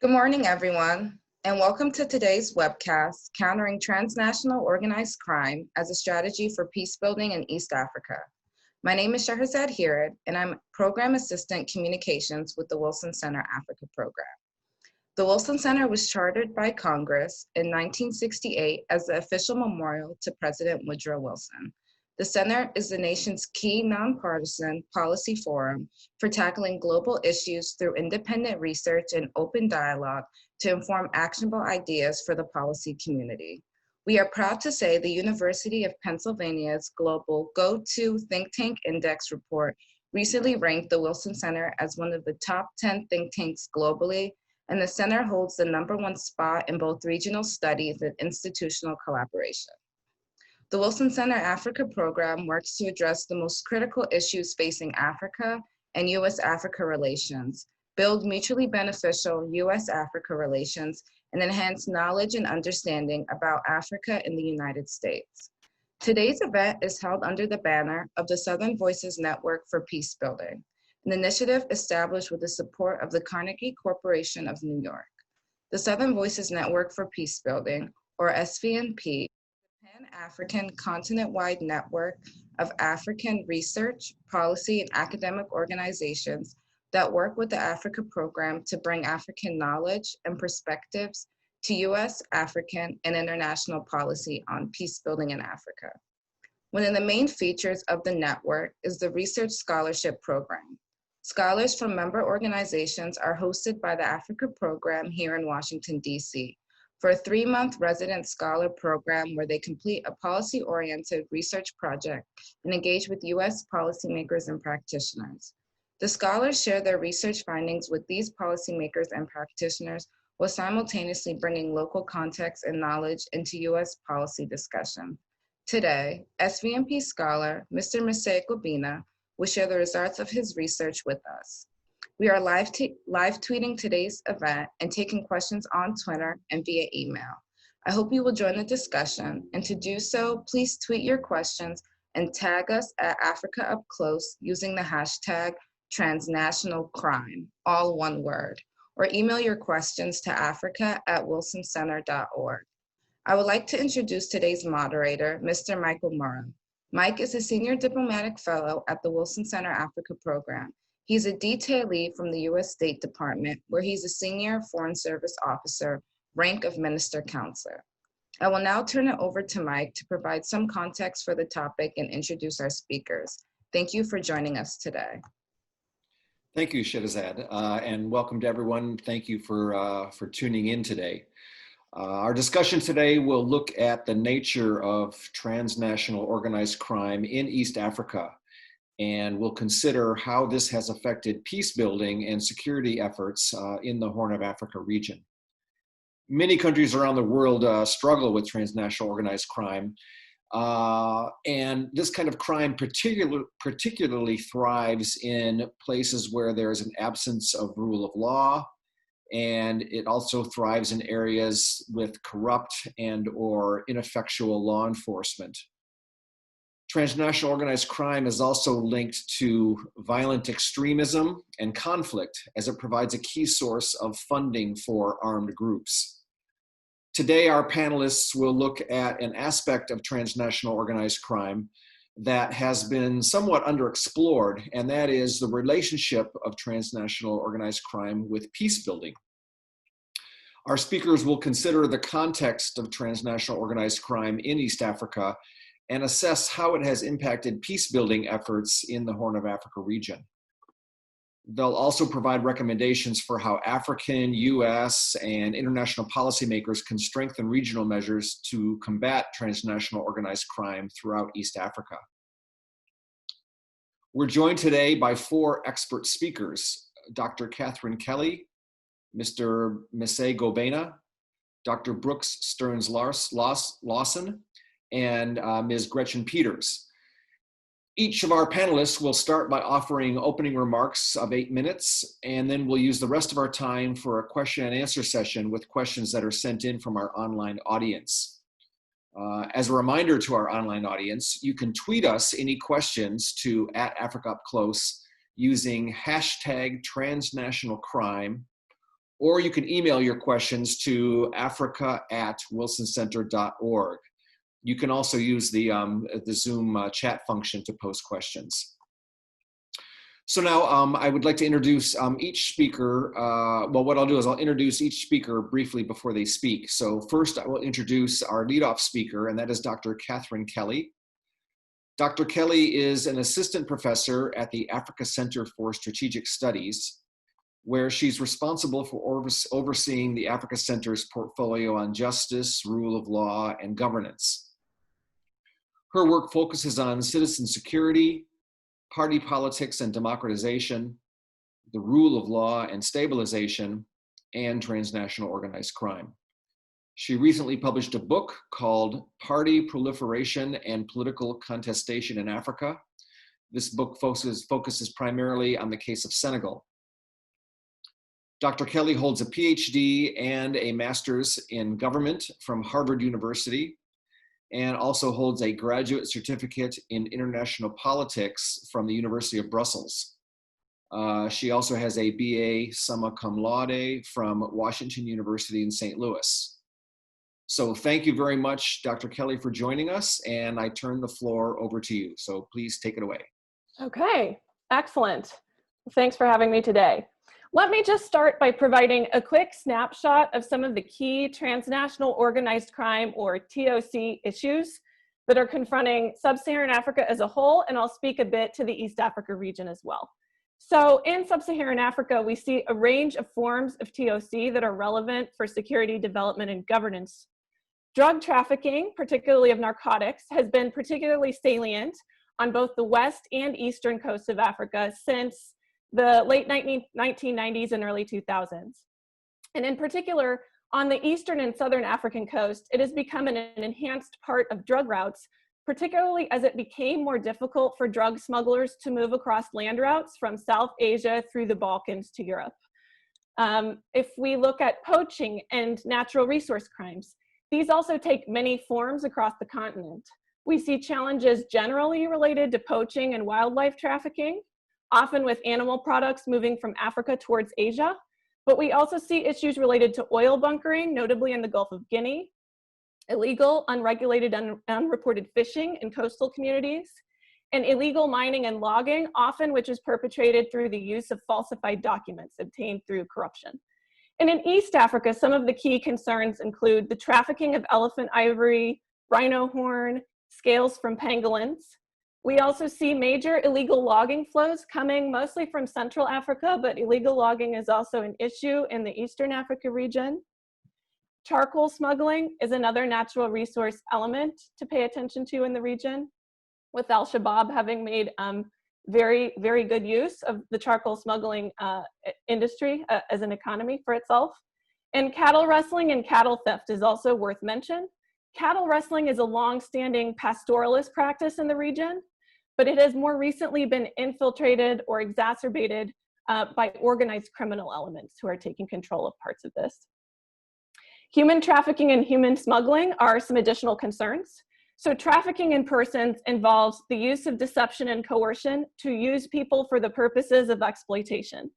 Good morning, everyone, and welcome to today's webcast, Countering Transnational Organized Crime as a Strategy for Peacebuilding in East Africa. My name is Shahrazad Hirad, and I'm Program Assistant Communications with the Wilson Center Africa Program. The Wilson Center was chartered by Congress in 1968 as the official memorial to President Woodrow Wilson. The Center is the nation's key nonpartisan policy forum for tackling global issues through independent research and open dialogue to inform actionable ideas for the policy community. We are proud to say the University of Pennsylvania's Global Go-To Think Tank Index report recently ranked the Wilson Center as one of the top 10 think tanks globally, and the center holds the #1 spot in both regional studies and institutional collaboration. The Wilson Center Africa program works to address the most critical issues facing Africa and U.S.-Africa relations, build mutually beneficial U.S.-Africa relations, and enhance knowledge and understanding about Africa and the United States. Today's event is held under the banner of the Southern Voices Network for Peacebuilding, an initiative established with the support of the Carnegie Corporation of New York. The Southern Voices Network for Peacebuilding, or SVNP, Pan-African continent-wide network of African research, policy, and academic organizations that work with the Africa program to bring African knowledge and perspectives to U.S., African, and international policy on peacebuilding in Africa. One of the main features of the network is the Research Scholarship Program. Scholars from member organizations are hosted by the Africa program here in Washington, D.C., for a 3-month resident scholar program where they complete a policy-oriented research project and engage with U.S. policymakers and practitioners. The scholars share their research findings with these policymakers and practitioners while simultaneously bringing local context and knowledge into U.S. policy discussion. Today, SVNP scholar, Mr. Misei Gobina, will share the results of his research with us. We are live tweeting today's event and taking questions on Twitter and via email. I hope you will join the discussion, and to do so, please tweet your questions and tag us at Africa Up Close using the hashtag Transnational Crime, all one word, or email your questions to africa@wilsoncenter.org. I would like to introduce today's moderator, Mr. Michael Morin. Mike is a senior diplomatic fellow at the Wilson Center Africa program. He's a detailee from the U.S. State Department, where he's a senior Foreign Service officer, rank of Minister Counselor. I will now turn it over to Mike to provide some context for the topic and introduce our speakers. Thank you for joining us today. Thank you, Shahrazad, and welcome to everyone. Thank you for tuning in today. Our discussion today will look at the nature of transnational organized crime in East Africa, and we'll consider how this has affected peace building and security efforts in the Horn of Africa region. Many countries around the world struggle with transnational organized crime, and this kind of crime particularly thrives in places where there is an absence of rule of law, and it also thrives in areas with corrupt and/or ineffectual law enforcement. Transnational organized crime is also linked to violent extremism and conflict, as it provides a key source of funding for armed groups. Today, our panelists will look at an aspect of transnational organized crime that has been somewhat underexplored, and that is the relationship of transnational organized crime with peace building. Our speakers will consider the context of transnational organized crime in East Africa and assess how it has impacted peace-building efforts in the Horn of Africa region. They'll also provide recommendations for how African, US, and international policymakers can strengthen regional measures to combat transnational organized crime throughout East Africa. We're joined today by 4 expert speakers: Dr. Katherine Kelly, Mr. Misei Gobina, Dr. Brooks Stearns-Lawson, and Ms. Gretchen Peters. Each of our panelists will start by offering opening remarks of 8 minutes, and then we'll use the rest of our time for a question and answer session with questions that are sent in from our online audience. As a reminder to our online audience, you can tweet us any questions to @AfricaUpClose using hashtag transnationalcrime or you can email your questions to africa@wilsoncenter.org. You can also use the Zoom chat function to post questions. So now I would like to introduce each speaker. Well, what I'll do is I'll introduce each speaker briefly before they speak. So first I will introduce our leadoff speaker, and that is Dr. Katherine Kelly. Dr. Kelly is an assistant professor at the Africa Center for Strategic Studies, where she's responsible for overseeing the Africa Center's portfolio on justice, rule of law, and governance. Her work focuses on citizen security, party politics and democratization, the rule of law and stabilization, and transnational organized crime. She recently published a book called Party Proliferation and Political Contestation in Africa. This book focuses primarily on the case of Senegal. Dr. Kelly holds a PhD and a master's in government from Harvard University, and also holds a graduate certificate in international politics from the University of Brussels. She also has a BA summa cum laude from Washington University in St. Louis. So thank you very much, Dr. Kelly, for joining us, and I turn the floor over to you. So please take it away. Okay, excellent. Thanks for having me today. Let me just start by providing a quick snapshot of some of the key transnational organized crime, or TOC, issues that are confronting sub-Saharan Africa as a whole, and I'll speak a bit to the East Africa region as well. So in sub-Saharan Africa, we see a range of forms of TOC that are relevant for security, development, and governance. Drug trafficking, particularly of narcotics, has been particularly salient on both the west and eastern coasts of Africa since the late 1990s and early 2000s. And in particular, on the eastern and southern African coast, it has become an enhanced part of drug routes, particularly as it became more difficult for drug smugglers to move across land routes from South Asia through the Balkans to Europe. If we look at poaching and natural resource crimes, these also take many forms across the continent. We see challenges generally related to poaching and wildlife trafficking, often with animal products moving from Africa towards Asia. But we also see issues related to oil bunkering, notably in the Gulf of Guinea, illegal, unregulated, and unreported fishing in coastal communities, and illegal mining and logging, often which is perpetrated through the use of falsified documents obtained through corruption. And in East Africa, some of the key concerns include the trafficking of elephant ivory, rhino horn, scales from pangolins. We also see major illegal logging flows coming mostly from Central Africa, but illegal logging is also an issue in the Eastern Africa region. Charcoal smuggling is another natural resource element to pay attention to in the region, with Al-Shabaab having made very, very good use of the charcoal smuggling industry as an economy for itself. And cattle rustling and cattle theft is also worth mention. Cattle rustling is a long-standing pastoralist practice in the region, but it has more recently been infiltrated or exacerbated by organized criminal elements who are taking control of parts of this. Human trafficking and human smuggling are some additional concerns. So trafficking in persons involves the use of deception and coercion to use people for the purposes of exploitation.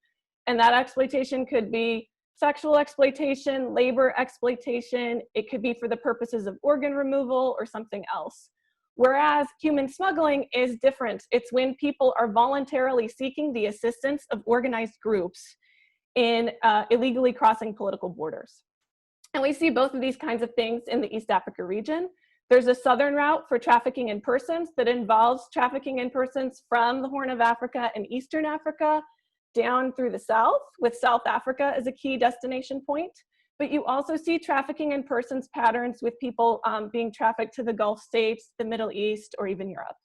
And that exploitation could be sexual exploitation, labor exploitation, it could be for the purposes of organ removal or something else. Whereas human smuggling is different. It's when people are voluntarily seeking the assistance of organized groups in illegally crossing political borders. And we see both of these kinds of things in the East Africa region. There's a southern route for trafficking in persons that involves trafficking in persons from the Horn of Africa and Eastern Africa down through the south, with South Africa as a key destination point. But you also see trafficking in persons patterns with people being trafficked to the Gulf states, the Middle East, or even Europe.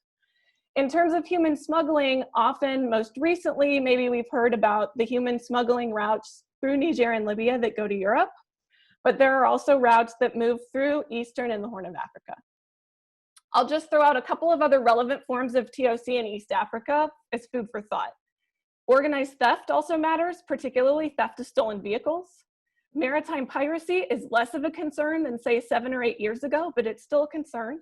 In terms of human smuggling, often, most recently, maybe we've heard about the human smuggling routes through Niger and Libya that go to Europe, but there are also routes that move through Eastern and the Horn of Africa. I'll just throw out a couple of other relevant forms of TOC in East Africa as food for thought. Organized theft also matters, particularly theft of stolen vehicles. Maritime piracy is less of a concern than, say, 7 or 8 years ago, but it's still a concern.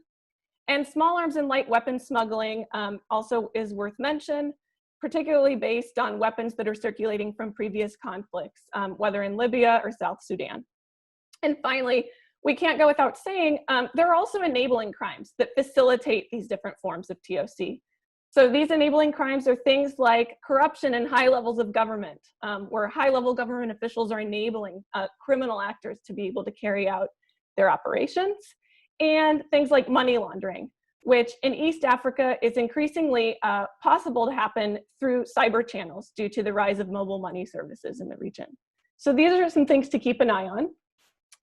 And small arms and light weapons smuggling also is worth mention. particularly based on weapons that are circulating from previous conflicts, whether in Libya or South Sudan. And finally, we can't go without saying, there are also enabling crimes that facilitate these different forms of TOC. So these enabling crimes are things like corruption in high levels of government, where high-level government officials are enabling criminal actors to be able to carry out their operations, and things like money laundering, which in East Africa is increasingly possible to happen through cyber channels due to the rise of mobile money services in the region. So these are some things to keep an eye on.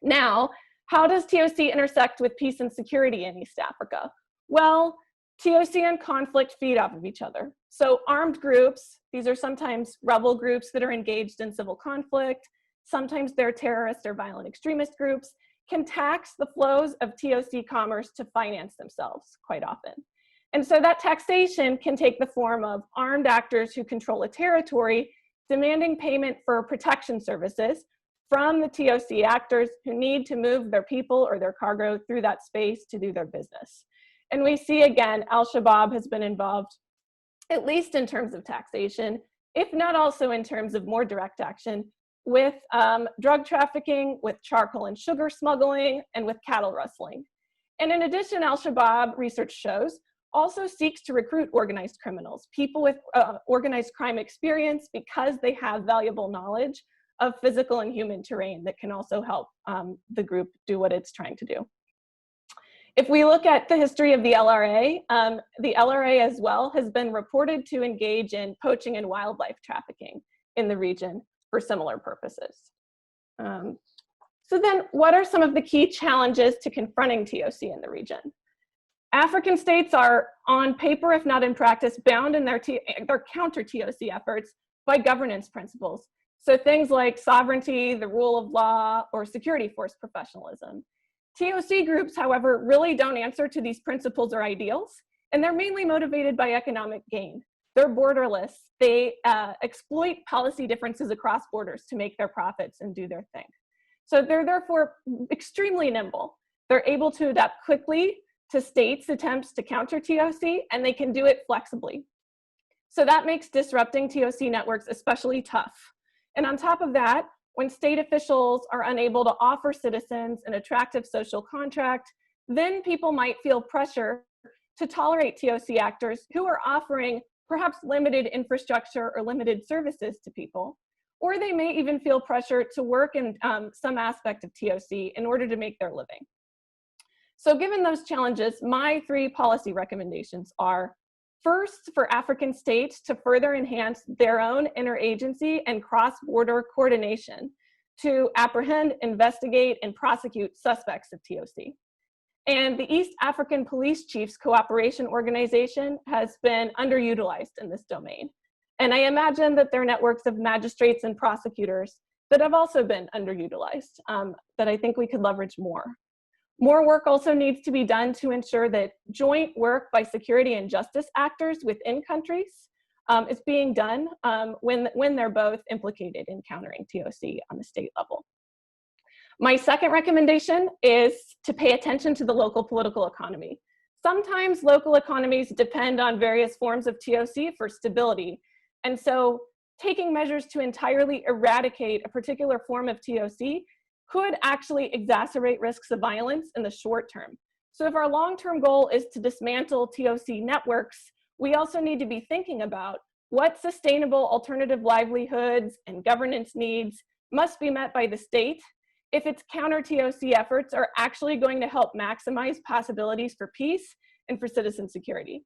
Now, how does TOC intersect with peace and security in East Africa? Well, TOC and conflict feed off of each other. So armed groups, these are sometimes rebel groups that are engaged in civil conflict, sometimes they're terrorist or violent extremist groups, can tax the flows of TOC commerce to finance themselves quite often. And so that taxation can take the form of armed actors who control a territory demanding payment for protection services from the TOC actors who need to move their people or their cargo through that space to do their business. And we see again, Al-Shabaab has been involved, at least in terms of taxation, if not also in terms of more direct action, with drug trafficking, with charcoal and sugar smuggling, and with cattle rustling. And in addition, Al-Shabaab, research shows, also seeks to recruit organized criminals, people with organized crime experience, because they have valuable knowledge of physical and human terrain that can also help the group do what it's trying to do. If we look at the history of the LRA as well has been reported to engage in poaching and wildlife trafficking in the region for similar purposes. So then what are some of the key challenges to confronting TOC in the region? African states are on paper, if not in practice, bound in their counter-TOC efforts by governance principles. So things like sovereignty, the rule of law, or security force professionalism. TOC groups, however, really don't answer to these principles or ideals, and they're mainly motivated by economic gain. They're borderless. They exploit policy differences across borders to make their profits and do their thing. So they're therefore extremely nimble. They're able to adapt quickly to states' attempts to counter TOC, and they can do it flexibly. So that makes disrupting TOC networks especially tough. And on top of that, when state officials are unable to offer citizens an attractive social contract, then people might feel pressure to tolerate TOC actors who are offering perhaps limited infrastructure or limited services to people, or they may even feel pressure to work in some aspect of TOC in order to make their living. So given those challenges, my 3 policy recommendations are: first, for African states to further enhance their own interagency and cross-border coordination to apprehend, investigate, and prosecute suspects of TOC. And the East African Police Chiefs Cooperation Organization has been underutilized in this domain. And I imagine that there are networks of magistrates and prosecutors that have also been underutilized, that I think we could leverage more. More work also needs to be done to ensure that joint work by security and justice actors within countries is being done when they're both implicated in countering TOC on the state level. My second recommendation is to pay attention to the local political economy. Sometimes local economies depend on various forms of TOC for stability. And so taking measures to entirely eradicate a particular form of TOC could actually exacerbate risks of violence in the short term. So if our long-term goal is to dismantle TOC networks, we also need to be thinking about what sustainable alternative livelihoods and governance needs must be met by the state if its counter-TOC efforts are actually going to help maximize possibilities for peace and for citizen security.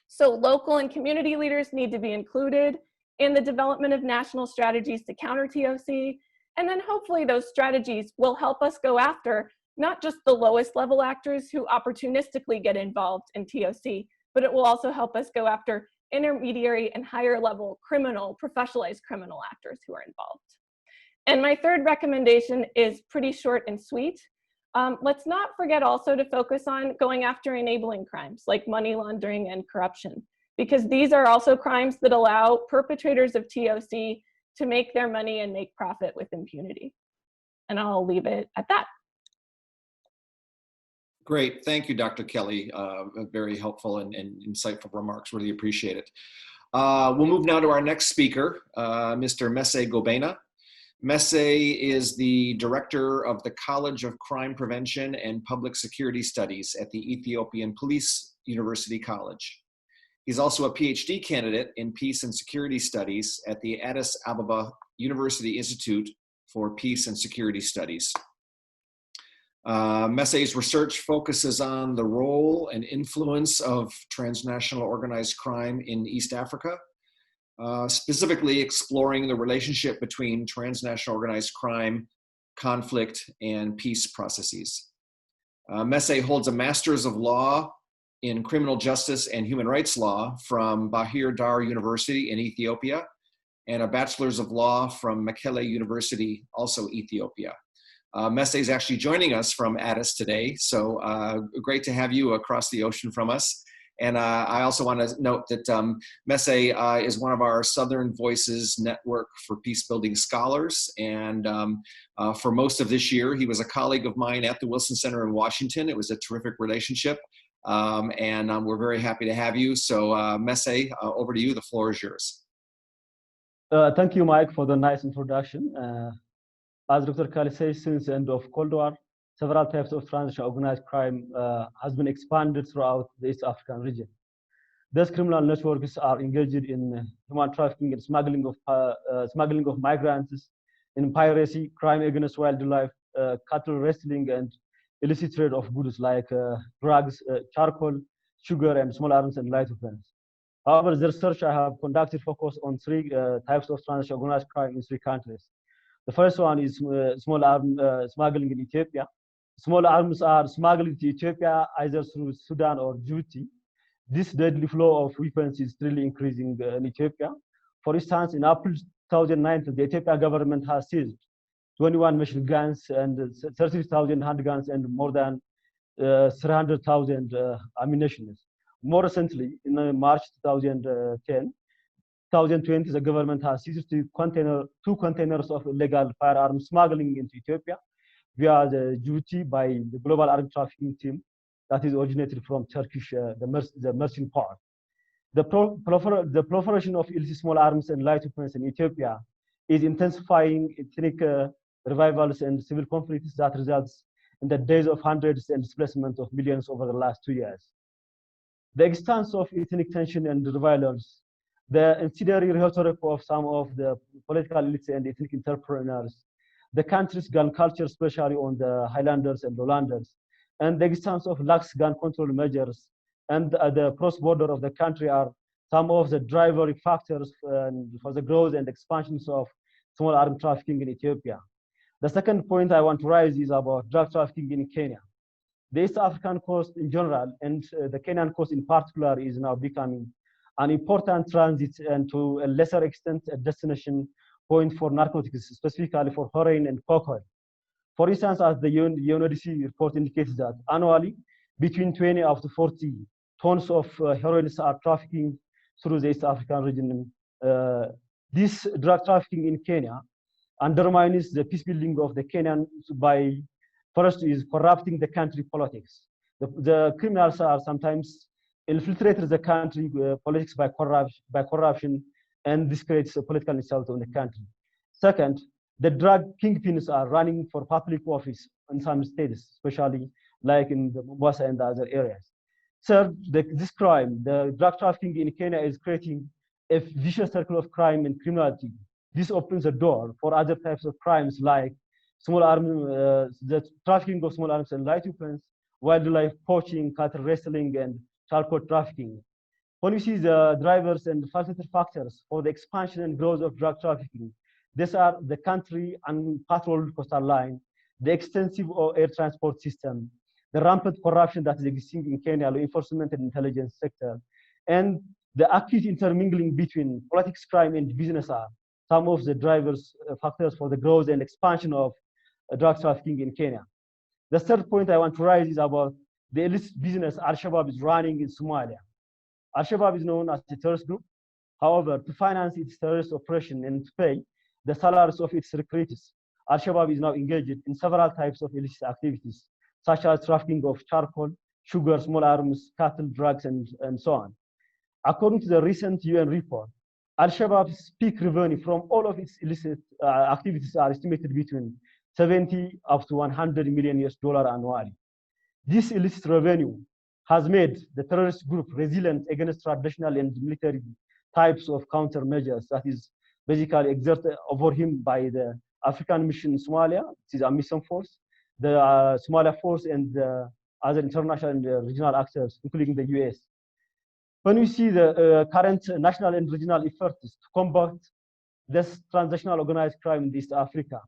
So local and community leaders need to be included in the development of national strategies to counter TOC, and then hopefully those strategies will help us go after not just the lowest level actors who opportunistically get involved in TOC, but it will also help us go after intermediary and higher level professionalized criminal actors who are involved. And my third recommendation is pretty short and sweet. Let's not forget also to focus on going after enabling crimes like money laundering and corruption, because these are also crimes that allow perpetrators of TOC to make their money and make profit with impunity. And I'll leave it at that. Great, thank you, Dr. Kelly. Very helpful and insightful remarks, really appreciate it. We'll move now to our next speaker, Mr. Messe Gobena. Messe is the director of the College of Crime Prevention and Public Security Studies at the Ethiopian Police University College. He's also a PhD candidate in Peace and Security Studies at the Addis Ababa University Institute for Peace and Security Studies. Messe's research focuses on the role and influence of transnational organized crime in East Africa, specifically exploring the relationship between transnational organized crime, conflict, and peace processes. Messe holds a Master's of Law in Criminal Justice and Human Rights Law from Bahir Dar University in Ethiopia, and a Bachelor's of Law from Mekelle University, also Ethiopia. Messe is actually joining us from Addis today, so great to have you across the ocean from us. And I also want to note that Messe is one of our Southern Voices Network for Peacebuilding scholars. And for most of this year, he was a colleague of mine at the Wilson Center in Washington. It was a terrific relationship. And we're very happy to have you. So Messe, over to you. The floor is yours. Thank you, Mike, for the nice introduction. As Dr. Kali says, since the end of Cold War, several types of transnational organized crime has been expanded throughout the East African region. These criminal networks are engaged in human trafficking and smuggling of migrants, in piracy, crime against wildlife, cattle wrestling, and illicit trade of goods like drugs, charcoal, sugar, and small arms and light weapons. However, the research I have conducted focus on three types of transnational organized crime in three countries. The first one is small arms smuggling in Ethiopia. Small arms are smuggled to Ethiopia either through Sudan or Djibouti. This deadly flow of weapons is really increasing in Ethiopia. For instance, in April 2019, the Ethiopian government has seized 21 machine guns and 30,000 handguns and more than 300,000 ammunition. More recently, in March 2020, the government has seized two containers of illegal firearms smuggling into Ethiopia via the Djibouti by the global arms trafficking team that is originated from Turkish, the merchant part. The proliferation of illicit small arms and light weapons in Ethiopia is intensifying ethnic revivals and civil conflicts that results in the deaths of hundreds and displacement of millions over the last 2 years. The extent of ethnic tension and revivals, the incendiary rhetoric of some of the political elites and ethnic entrepreneurs, the country's gun culture, especially on the Highlanders and Lowlanders, and the existence of lax gun control measures and the cross-border of the country are some of the driving factors for the growth and expansions of small arms trafficking in Ethiopia. The second point I want to raise is about drug trafficking in Kenya. The East African coast in general and the Kenyan coast in particular is now becoming an important transit and to a lesser extent a destination point for narcotics, specifically for heroin and cocaine. For instance, as the UNODC report indicates that annually between 20 up to 40 tons of heroin are trafficking through the East African region. This drug trafficking in Kenya undermines the peace building of the Kenyan by first is corrupting the country politics. The criminals are sometimes infiltrated the country politics by corruption, and this creates a political instability in the country. Second, the drug kingpins are running for public office in some states, especially like in the Mombasa and other areas. Third, this crime, the drug trafficking in Kenya is creating a vicious circle of crime and criminality. This opens a door for other types of crimes like small arms, the trafficking of small arms and light weapons, wildlife poaching, cattle wrestling, and charcoal trafficking. When we see the drivers and facilitator factors for the expansion and growth of drug trafficking, these are the country unpatrolled coastal line, the extensive air transport system, the rampant corruption that is existing in Kenya, law enforcement and intelligence sector, and the acute intermingling between politics, crime, and business are some of the drivers, factors for the growth and expansion of drug trafficking in Kenya. The third point I want to raise is about the illicit business Al-Shabaab is running in Somalia. Al-Shabaab is known as a terrorist group. However, to finance its terrorist operation and to pay the salaries of its recruits, Al-Shabaab is now engaged in several types of illicit activities, such as trafficking of charcoal, sugar, small arms, cattle, drugs, and so on. According to the recent UN report, Al-Shabaab's peak revenue from all of its illicit activities are estimated between 70 up to 100 million US dollar annually. This illicit revenue has made the terrorist group resilient against traditional and military types of countermeasures that is basically exerted over him by the African mission in Somalia, which is a mission force, the Somalia force, and other international and regional actors, including the US. When we see the current national and regional efforts to combat this transnational organized crime in East Africa,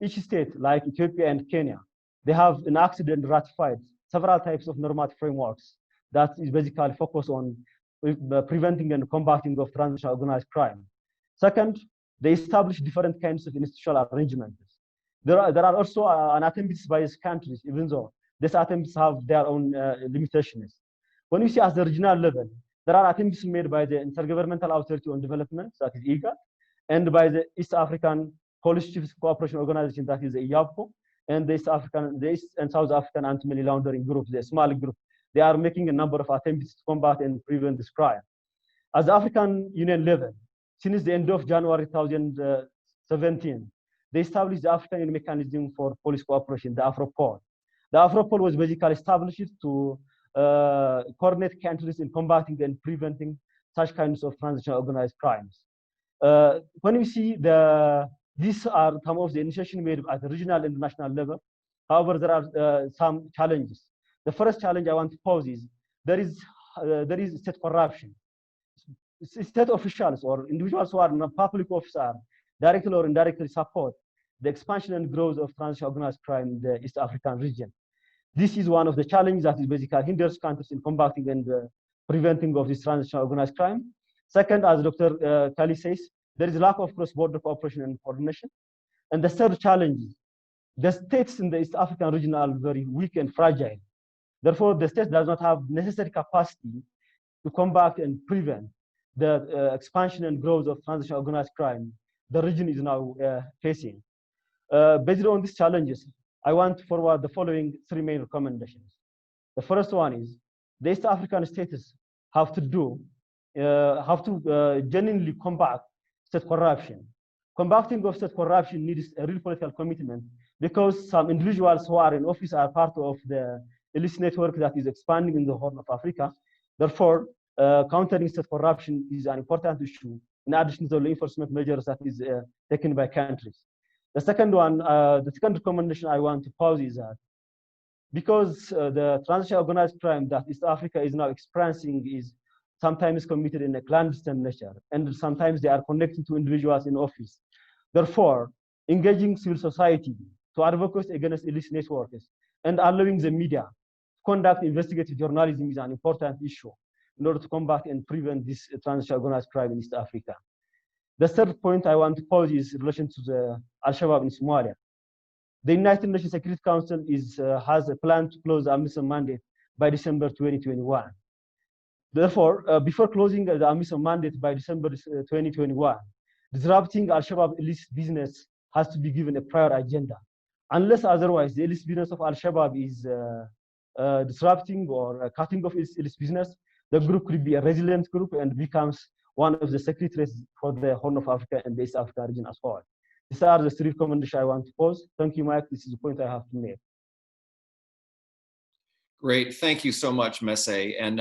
each state, like Ethiopia and Kenya, they have enacted and ratified several types of normative frameworks that is basically focused on preventing and combating of transnational organized crime. Second, they establish different kinds of institutional arrangements. There are also attempts by these countries, even though these attempts have their own limitations. When you see at the regional level, there are attempts made by the Intergovernmental Authority on Development, that is IGAD, and by the East African Police Chiefs Cooperation Organization, that is the IAPCO, and the East and South African Anti-Money Laundering Group, the Somali group. They are making a number of attempts to combat and prevent this crime. At the African Union level, since the end of January 2017, they established the African Union Mechanism for Police Cooperation, the AFROPOL. The AFROPOL was basically established to coordinate countries in combating and preventing such kinds of transnational organized crimes. When we see these are some of the initiatives made at the regional and national level. However, there are some challenges. The first challenge I want to pose is there is state corruption. State officials or individuals who are in a public office are directly or indirectly support the expansion and growth of transnational organized crime in the East African region. This is one of the challenges that is basically hinders countries in combating and preventing of this transnational organized crime. Second, as Dr. Kali says, there is a lack of cross-border cooperation and coordination. And the third challenge is the states in the East African region are very weak and fragile. Therefore, the state does not have necessary capacity to combat and prevent the expansion and growth of transnational organized crime the region is now facing. Based on these challenges, I want to forward the following three main recommendations. The first one is the East African states have to genuinely combat state corruption. Combating of state corruption needs a real political commitment because some individuals who are in office are part of the illicit network that is expanding in the Horn of Africa. Therefore, countering state corruption is an important issue in addition to the enforcement measures that is taken by countries. The second one, the second recommendation I want to pose is that because the transnational organized crime that East Africa is now experiencing is sometimes committed in a clandestine nature, and sometimes they are connected to individuals in office. Therefore, engaging civil society to advocate against illicit networks and allowing the media to conduct investigative journalism is an important issue in order to combat and prevent this transnational organized crime in East Africa. The third point I want to pose is in relation to the Al-Shabaab in Somalia. The United Nations Security Council has a plan to close the AMISOM mandate by December 2021. Therefore, before closing the AMISOM mandate by December 2021, disrupting Al-Shabaab illicit business has to be given a prior agenda. Unless otherwise, the illicit business of Al-Shabaab is disrupting or cutting off its illicit business, the group could be a resilient group and becomes one of the security threats for the Horn of Africa and the East Africa region as well. These are the three recommendations I want to pose. Thank you, Mike. This is the point I have to make. Great. Thank you so much, Messe. And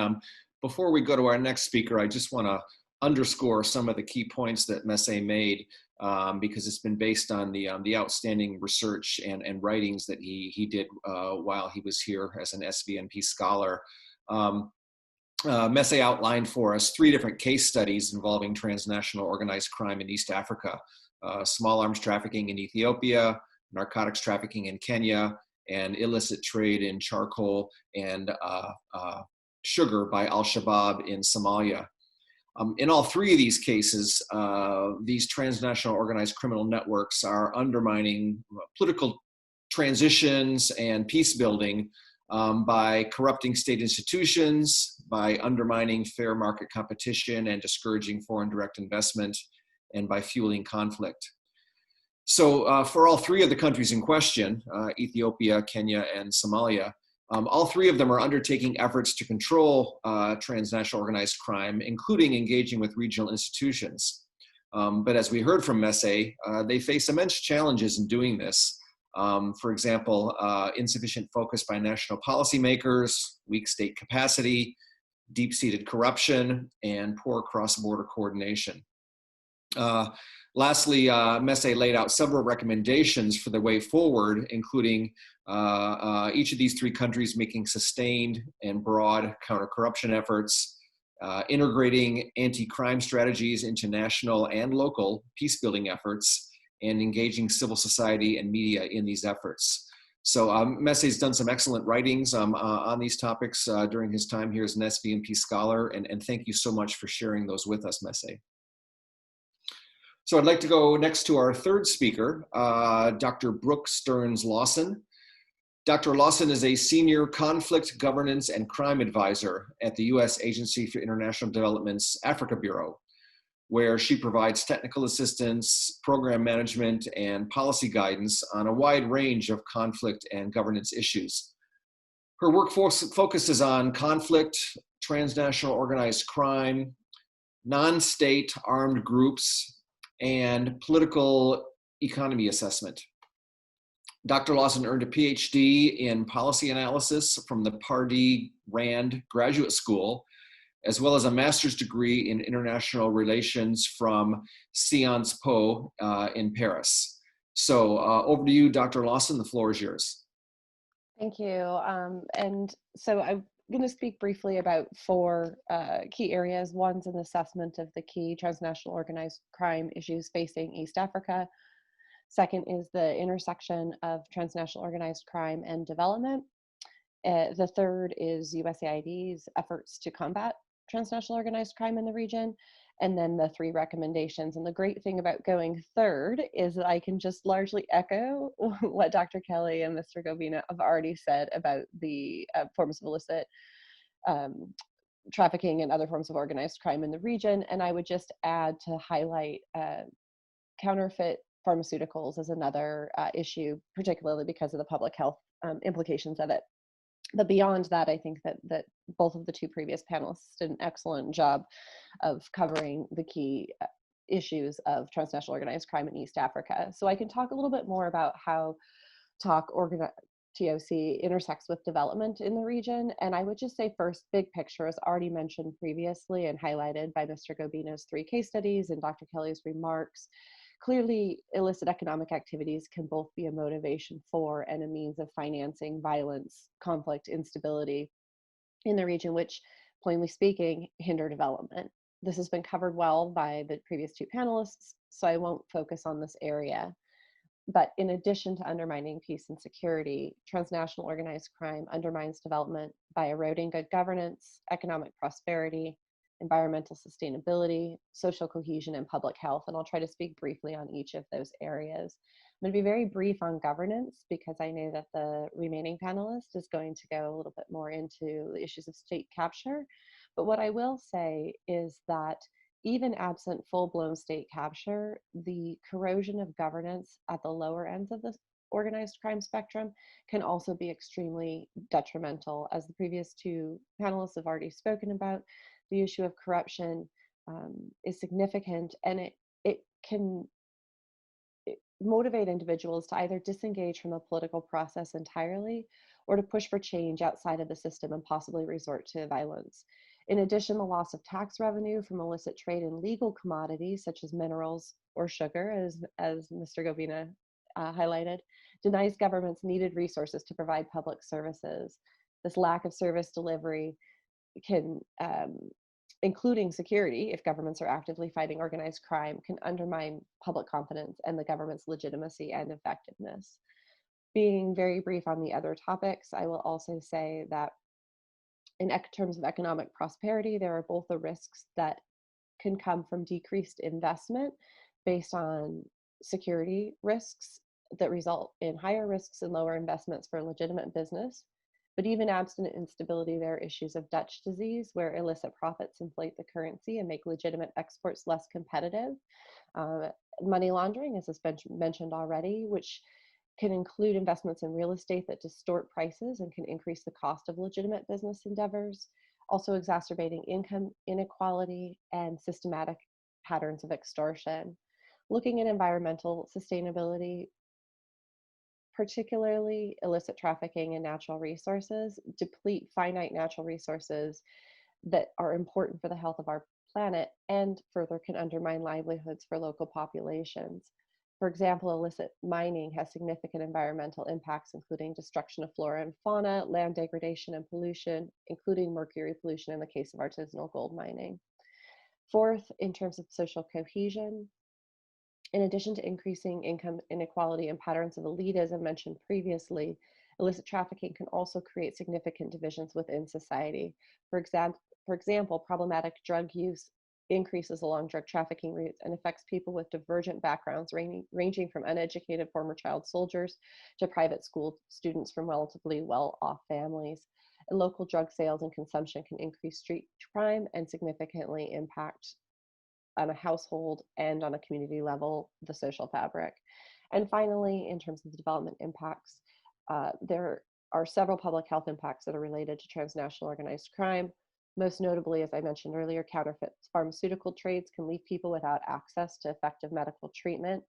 before we go to our next speaker, I just want to underscore some of the key points that Messe made because it's been based on the outstanding research and writings that he did while he was here as an SVNP scholar. Messe outlined for us three different case studies involving transnational organized crime in East Africa, small arms trafficking in Ethiopia, narcotics trafficking in Kenya, and illicit trade in charcoal and sugar by Al-Shabaab in Somalia. In all three of these cases, these transnational organized criminal networks are undermining political transitions and peace building by corrupting state institutions, by undermining fair market competition and discouraging foreign direct investment, and by fueling conflict. So for all three of the countries in question, Ethiopia, Kenya, and Somalia, All three of them are undertaking efforts to control transnational organized crime, including engaging with regional institutions. But as we heard from Messe, they face immense challenges in doing this. For example, insufficient focus by national policymakers, weak state capacity, deep-seated corruption, and poor cross-border coordination. Lastly, Messe laid out several recommendations for the way forward, including each of these three countries making sustained and broad counter-corruption efforts, integrating anti-crime strategies into national and local peace-building efforts, and engaging civil society and media in these efforts. So Messe's done some excellent writings on these topics during his time here as an SVMP scholar, and thank you so much for sharing those with us, Messe. So I'd like to go next to our third speaker, Dr. Brooke Stearns Lawson. Dr. Lawson is a senior conflict governance and crime advisor at the U.S. Agency for International Development's Africa Bureau, where she provides technical assistance, program management, and policy guidance on a wide range of conflict and governance issues. Her work focuses on conflict, transnational organized crime, non-state armed groups, and political economy assessment. Dr. Lawson earned a PhD in policy analysis from the Pardee Rand Graduate School, as well as a master's degree in international relations from Sciences Po in Paris. So over to you, Dr. Lawson, the floor is yours. Thank you. And so I'm going to speak briefly about four key areas. One's an assessment of the key transnational organized crime issues facing East Africa. Second is the intersection of transnational organized crime and development. The third is USAID's efforts to combat transnational organized crime in the region. And then the three recommendations. And the great thing about going third is that I can just largely echo what Dr. Kelly and Mr. Govina have already said about the forms of illicit trafficking and other forms of organized crime in the region. And I would just add to highlight counterfeit pharmaceuticals as another issue, particularly because of the public health implications of it. But beyond that, I think that both of the two previous panelists did an excellent job of covering the key issues of transnational organized crime in East Africa. So I can talk a little bit more about how TOC intersects with development in the region. And I would just say first, big picture, as already mentioned previously and highlighted by Mr. Gobina's three case studies and Dr. Kelly's remarks. Clearly, illicit economic activities can both be a motivation for and a means of financing violence, conflict, instability in the region, which, plainly speaking, hinder development. This has been covered well by the previous two panelists, so I won't focus on this area. But in addition to undermining peace and security, transnational organized crime undermines development by eroding good governance, economic prosperity, environmental sustainability, social cohesion, and public health. And I'll try to speak briefly on each of those areas. I'm going to be very brief on governance because I know that the remaining panelist is going to go a little bit more into the issues of state capture. But what I will say is that even absent full-blown state capture, the corrosion of governance at the lower ends of the organized crime spectrum can also be extremely detrimental. As the previous two panelists have already spoken about, the issue of corruption is significant, and it can motivate individuals to either disengage from the political process entirely or to push for change outside of the system and possibly resort to violence. In addition, the loss of tax revenue from illicit trade in legal commodities such as minerals or sugar, as Mr. Govina highlighted, denies governments needed resources to provide public services. This lack of service delivery can including security, if governments are actively fighting organized crime, can undermine public confidence and the government's legitimacy and effectiveness. Being very brief on the other topics, I will also say that in terms of economic prosperity, there are both the risks that can come from decreased investment based on security risks that result in higher risks and lower investments for legitimate business. But even absent instability, there are issues of Dutch disease where illicit profits inflate the currency and make legitimate exports less competitive. Money laundering, as has been mentioned already, which can include investments in real estate that distort prices and can increase the cost of legitimate business endeavors, also exacerbating income inequality and systematic patterns of extortion. Looking at environmental sustainability, particularly illicit trafficking in natural resources, deplete finite natural resources that are important for the health of our planet and further can undermine livelihoods for local populations. For example, illicit mining has significant environmental impacts, including destruction of flora and fauna, land degradation and pollution, including mercury pollution in the case of artisanal gold mining. Fourth, in terms of social cohesion, in addition to increasing income inequality and patterns of elitism mentioned previously, illicit trafficking can also create significant divisions within society. For example, problematic drug use increases along drug trafficking routes and affects people with divergent backgrounds, ranging from uneducated former child soldiers to private school students from relatively well-off families. And local drug sales and consumption can increase street crime and significantly impact on a household and on a community level, the social fabric. And finally, in terms of the development impacts, there are several public health impacts that are related to transnational organized crime. Most notably, as I mentioned earlier, counterfeit pharmaceutical trades can leave people without access to effective medical treatment.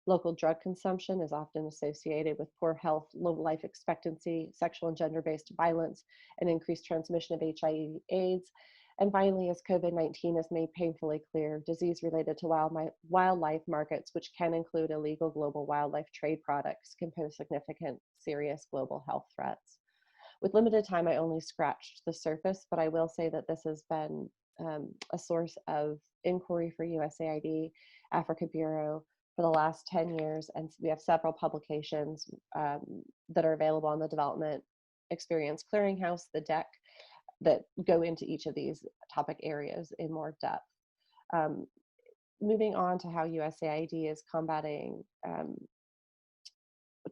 Local drug consumption is often associated with poor health, low life expectancy, sexual and gender-based violence, and increased transmission of HIV/AIDS. And finally, as COVID-19 has made painfully clear, disease related to wildlife markets, which can include illegal global wildlife trade products, can pose significant, serious global health threats. With limited time, I only scratched the surface, but I will say that this has been a source of inquiry for USAID, Africa Bureau, for the last 10 years, and we have several publications that are available on the Development Experience Clearinghouse, the DEC, that go into each of these topic areas in more depth. Moving on to how USAID is combating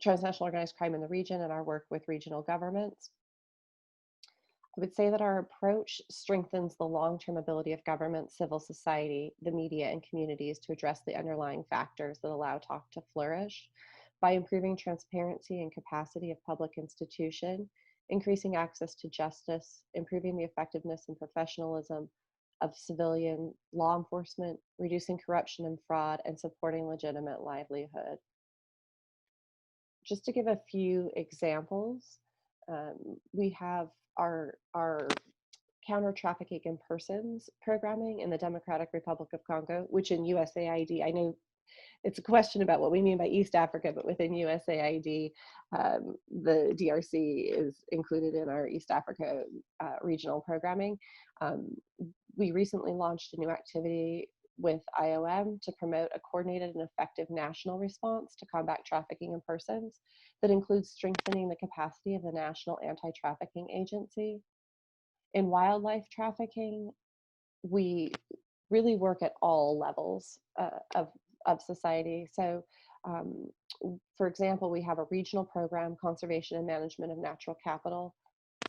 transnational organized crime in the region and our work with regional governments. I would say that our approach strengthens the long-term ability of government, civil society, the media, and communities to address the underlying factors that allow talk to flourish by improving transparency and capacity of public institution, increasing access to justice, improving the effectiveness and professionalism of civilian law enforcement, reducing corruption and fraud, and supporting legitimate livelihood. Just to give a few examples, we have our counter trafficking in persons programming in the Democratic Republic of Congo, which in USAID, I know it's a question about what we mean by East Africa, but within USAID, the DRC is included in our East Africa regional programming. We recently launched a new activity with IOM to promote a coordinated and effective national response to combat trafficking in persons that includes strengthening the capacity of the National Anti-Trafficking Agency. In wildlife trafficking, we really work at all levels of society. So, for example, we have a regional program, Conservation and Management of Natural Capital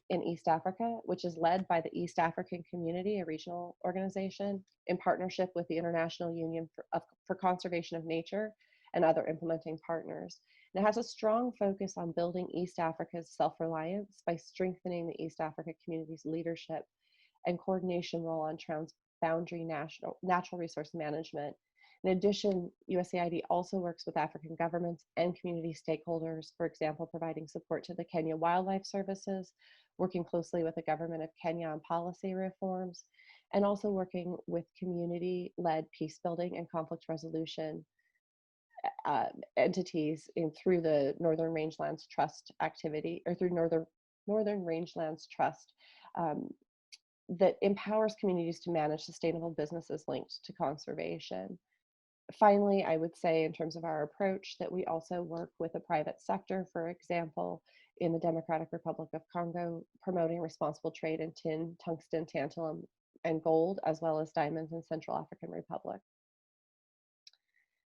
in East Africa, which is led by the East African Community, a regional organization, in partnership with the International Union for Conservation of Nature and other implementing partners. And it has a strong focus on building East Africa's self-reliance by strengthening the East Africa community's leadership and coordination role on transboundary natural resource management. In addition, USAID also works with African governments and community stakeholders, for example, providing support to the Kenya Wildlife Services, working closely with the government of Kenya on policy reforms, and also working with community-led peace building and conflict resolution entities through the Northern Rangelands Trust activity, or through Northern Rangelands Trust, that empowers communities to manage sustainable businesses linked to conservation. Finally, I would say in terms of our approach that we also work with the private sector, for example, in the Democratic Republic of Congo, promoting responsible trade in tin, tungsten, tantalum, and gold, as well as diamonds in Central African Republic.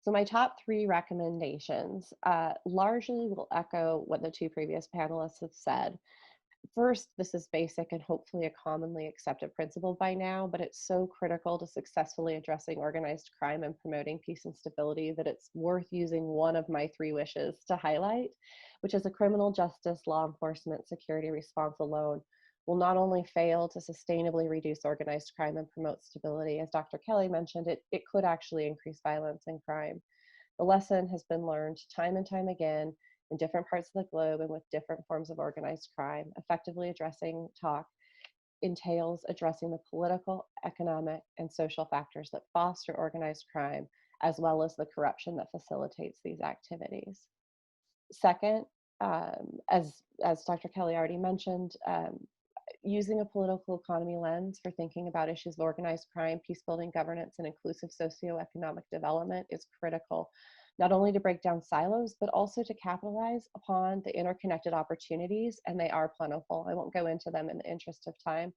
So my top 3 recommendations largely will echo what the 2 previous panelists have said. First, this is basic and hopefully a commonly accepted principle by now, but it's so critical to successfully addressing organized crime and promoting peace and stability that it's worth using one of my 3 wishes to highlight, which is a criminal justice, law enforcement, security response alone will not only fail to sustainably reduce organized crime and promote stability, as Dr. Kelly mentioned, it could actually increase violence and crime. The lesson has been learned time and time again in different parts of the globe and with different forms of organized crime. Effectively addressing TOC entails addressing the political, economic, and social factors that foster organized crime, as well as the corruption that facilitates these activities. Second, as Dr. Kelly already mentioned, using a political economy lens for thinking about issues of organized crime, peace building, governance, and inclusive socioeconomic development is critical, not only to break down silos, but also to capitalize upon the interconnected opportunities, and they are plentiful. I won't go into them in the interest of time,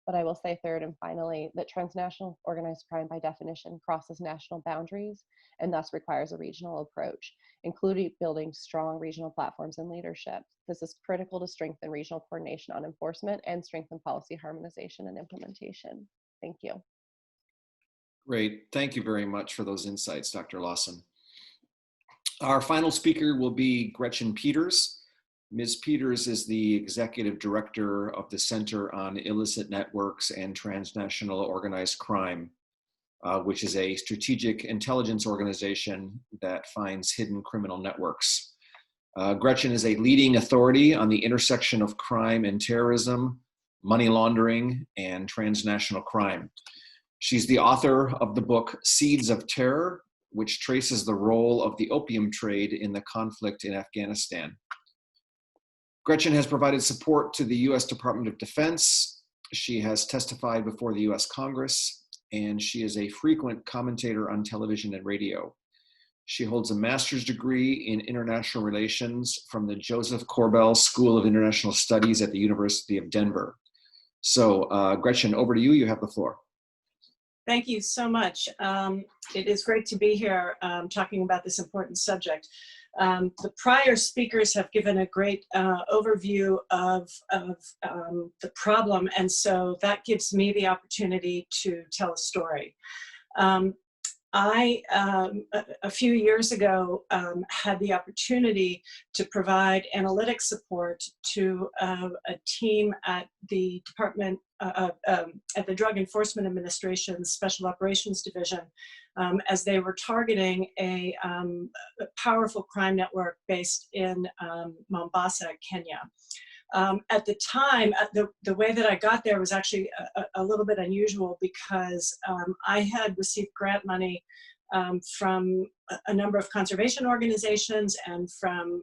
but I will say third and finally that transnational organized crime by definition crosses national boundaries and thus requires a regional approach, including building strong regional platforms and leadership. This is critical to strengthen regional coordination on enforcement and strengthen policy harmonization and implementation. Thank you. Great. Thank you very much for those insights, Dr. Lawson. Our final speaker will be Gretchen Peters. Ms. Peters is the Executive Director of the Center on Illicit Networks and Transnational Organized Crime, which is a strategic intelligence organization that finds hidden criminal networks. Gretchen is a leading authority on the intersection of crime and terrorism, money laundering, and transnational crime. She's the author of the book Seeds of Terror, which traces the role of the opium trade in the conflict in Afghanistan. Gretchen has provided support to the U.S. Department of Defense. She has testified before the U.S. Congress, and she is a frequent commentator on television and radio. She holds a master's degree in international relations from the Joseph Corbell School of International Studies at the University of Denver. So, Gretchen, over to you. You have the floor. Thank you so much. It is great to be here talking about this important subject. The prior speakers have given a great overview of the problem, and so that gives me the opportunity to tell a story. I, a few years ago, had the opportunity to provide analytic support to a team at the Department, at the Drug Enforcement Administration's Special Operations Division, as they were targeting a powerful crime network based in Mombasa, Kenya. At the time, the way that I got there was actually a little bit unusual because I had received grant money from a number of conservation organizations and from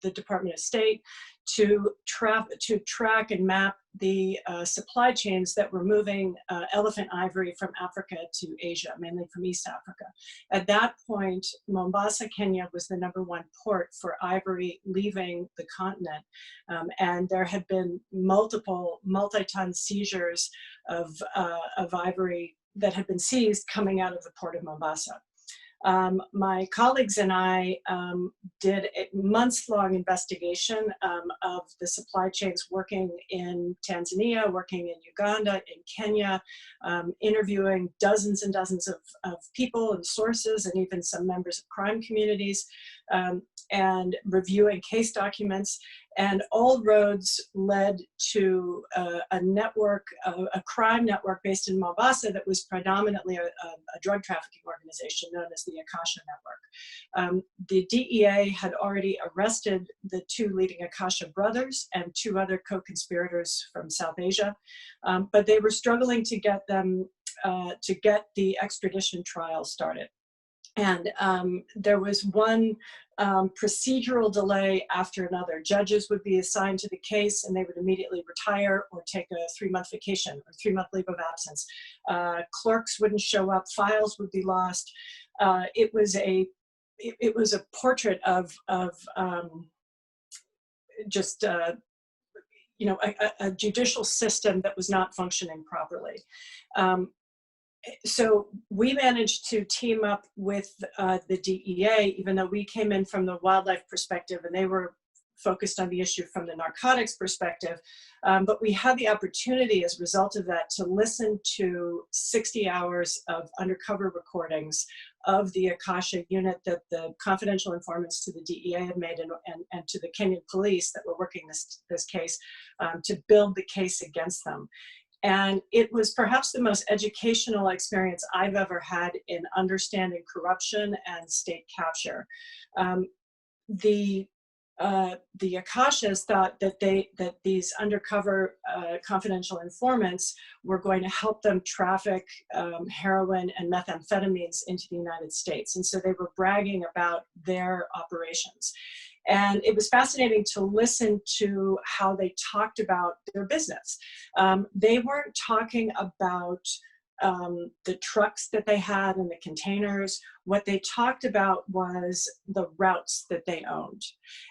the Department of State to track and map the supply chains that were moving elephant ivory from Africa to Asia, mainly from East Africa. At that point, Mombasa, Kenya was the #1 port for ivory leaving the continent. And there had been multiple multi-ton seizures of ivory that had been seized coming out of the port of Mombasa. My colleagues and I did a months-long investigation of the supply chains working in Tanzania, working in Uganda, in Kenya, interviewing dozens and dozens of people and sources and even some members of crime communities, and reviewing case documents. And all roads led to a network, a crime network based in Mombasa that was predominantly a drug trafficking organization known as the Akasha Network. The DEA had already arrested the 2 leading Akasha brothers and 2 other co-conspirators from South Asia, but they were struggling to get them, to get the extradition trial started. And there was one procedural delay after another. Judges would be assigned to the case and they would immediately retire or take a 3-month vacation or 3-month leave of absence. Clerks wouldn't show up, files would be lost. It was a portrait of just you know, a judicial system that was not functioning properly. So we managed to team up with the DEA, even though we came in from the wildlife perspective and they were focused on the issue from the narcotics perspective. But we had the opportunity as a result of that to listen to 60 hours of undercover recordings of the Akasha unit that the confidential informants to the DEA had made and to the Kenyan police that were working this case to build the case against them. And it was perhaps the most educational experience I've ever had in understanding corruption and state capture. The Akashas thought that these undercover confidential informants were going to help them traffic heroin and methamphetamines into the United States. And so they were bragging about their operations. And it was fascinating to listen to how they talked about their business. They weren't talking about the trucks that they had and the containers. What they talked about was the routes that they owned.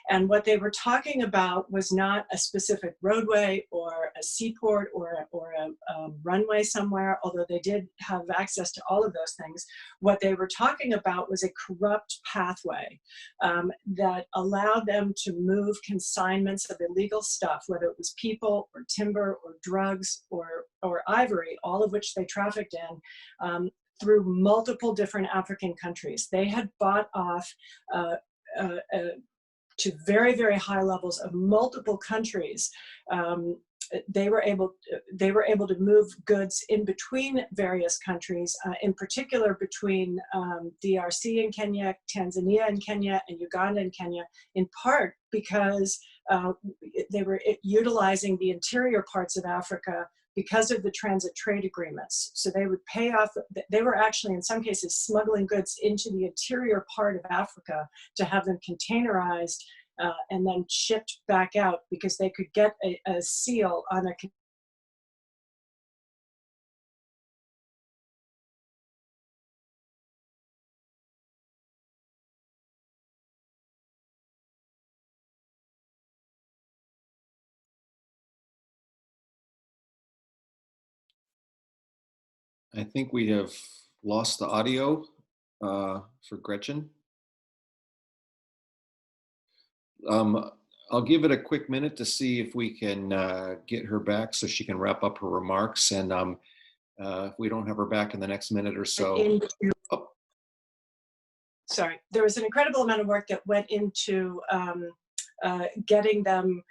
And what they were talking about was not a specific roadway or a seaport or a runway somewhere, although they did have access to all of those things. What they were talking about was a corrupt pathway that allowed them to move consignments of illegal stuff, whether it was people or timber or drugs or ivory, all of which they trafficked in, through multiple different African countries. They had bought off to very, very high levels of multiple countries. They were able to move goods in between various countries, in particular between DRC and Kenya, Tanzania and Kenya, and Uganda and Kenya, in part because they were utilizing the interior parts of Africa because of the transit trade agreements. So they would pay off, they were actually in some cases smuggling goods into the interior part of Africa to have them containerized and then shipped back out because they could get a seal on a I think we have lost the audio for Gretchen. I'll give it a quick minute to see if we can get her back so she can wrap up her remarks. And if we don't have her back in the next minute or so. Sorry, there was an incredible amount of work that went into getting them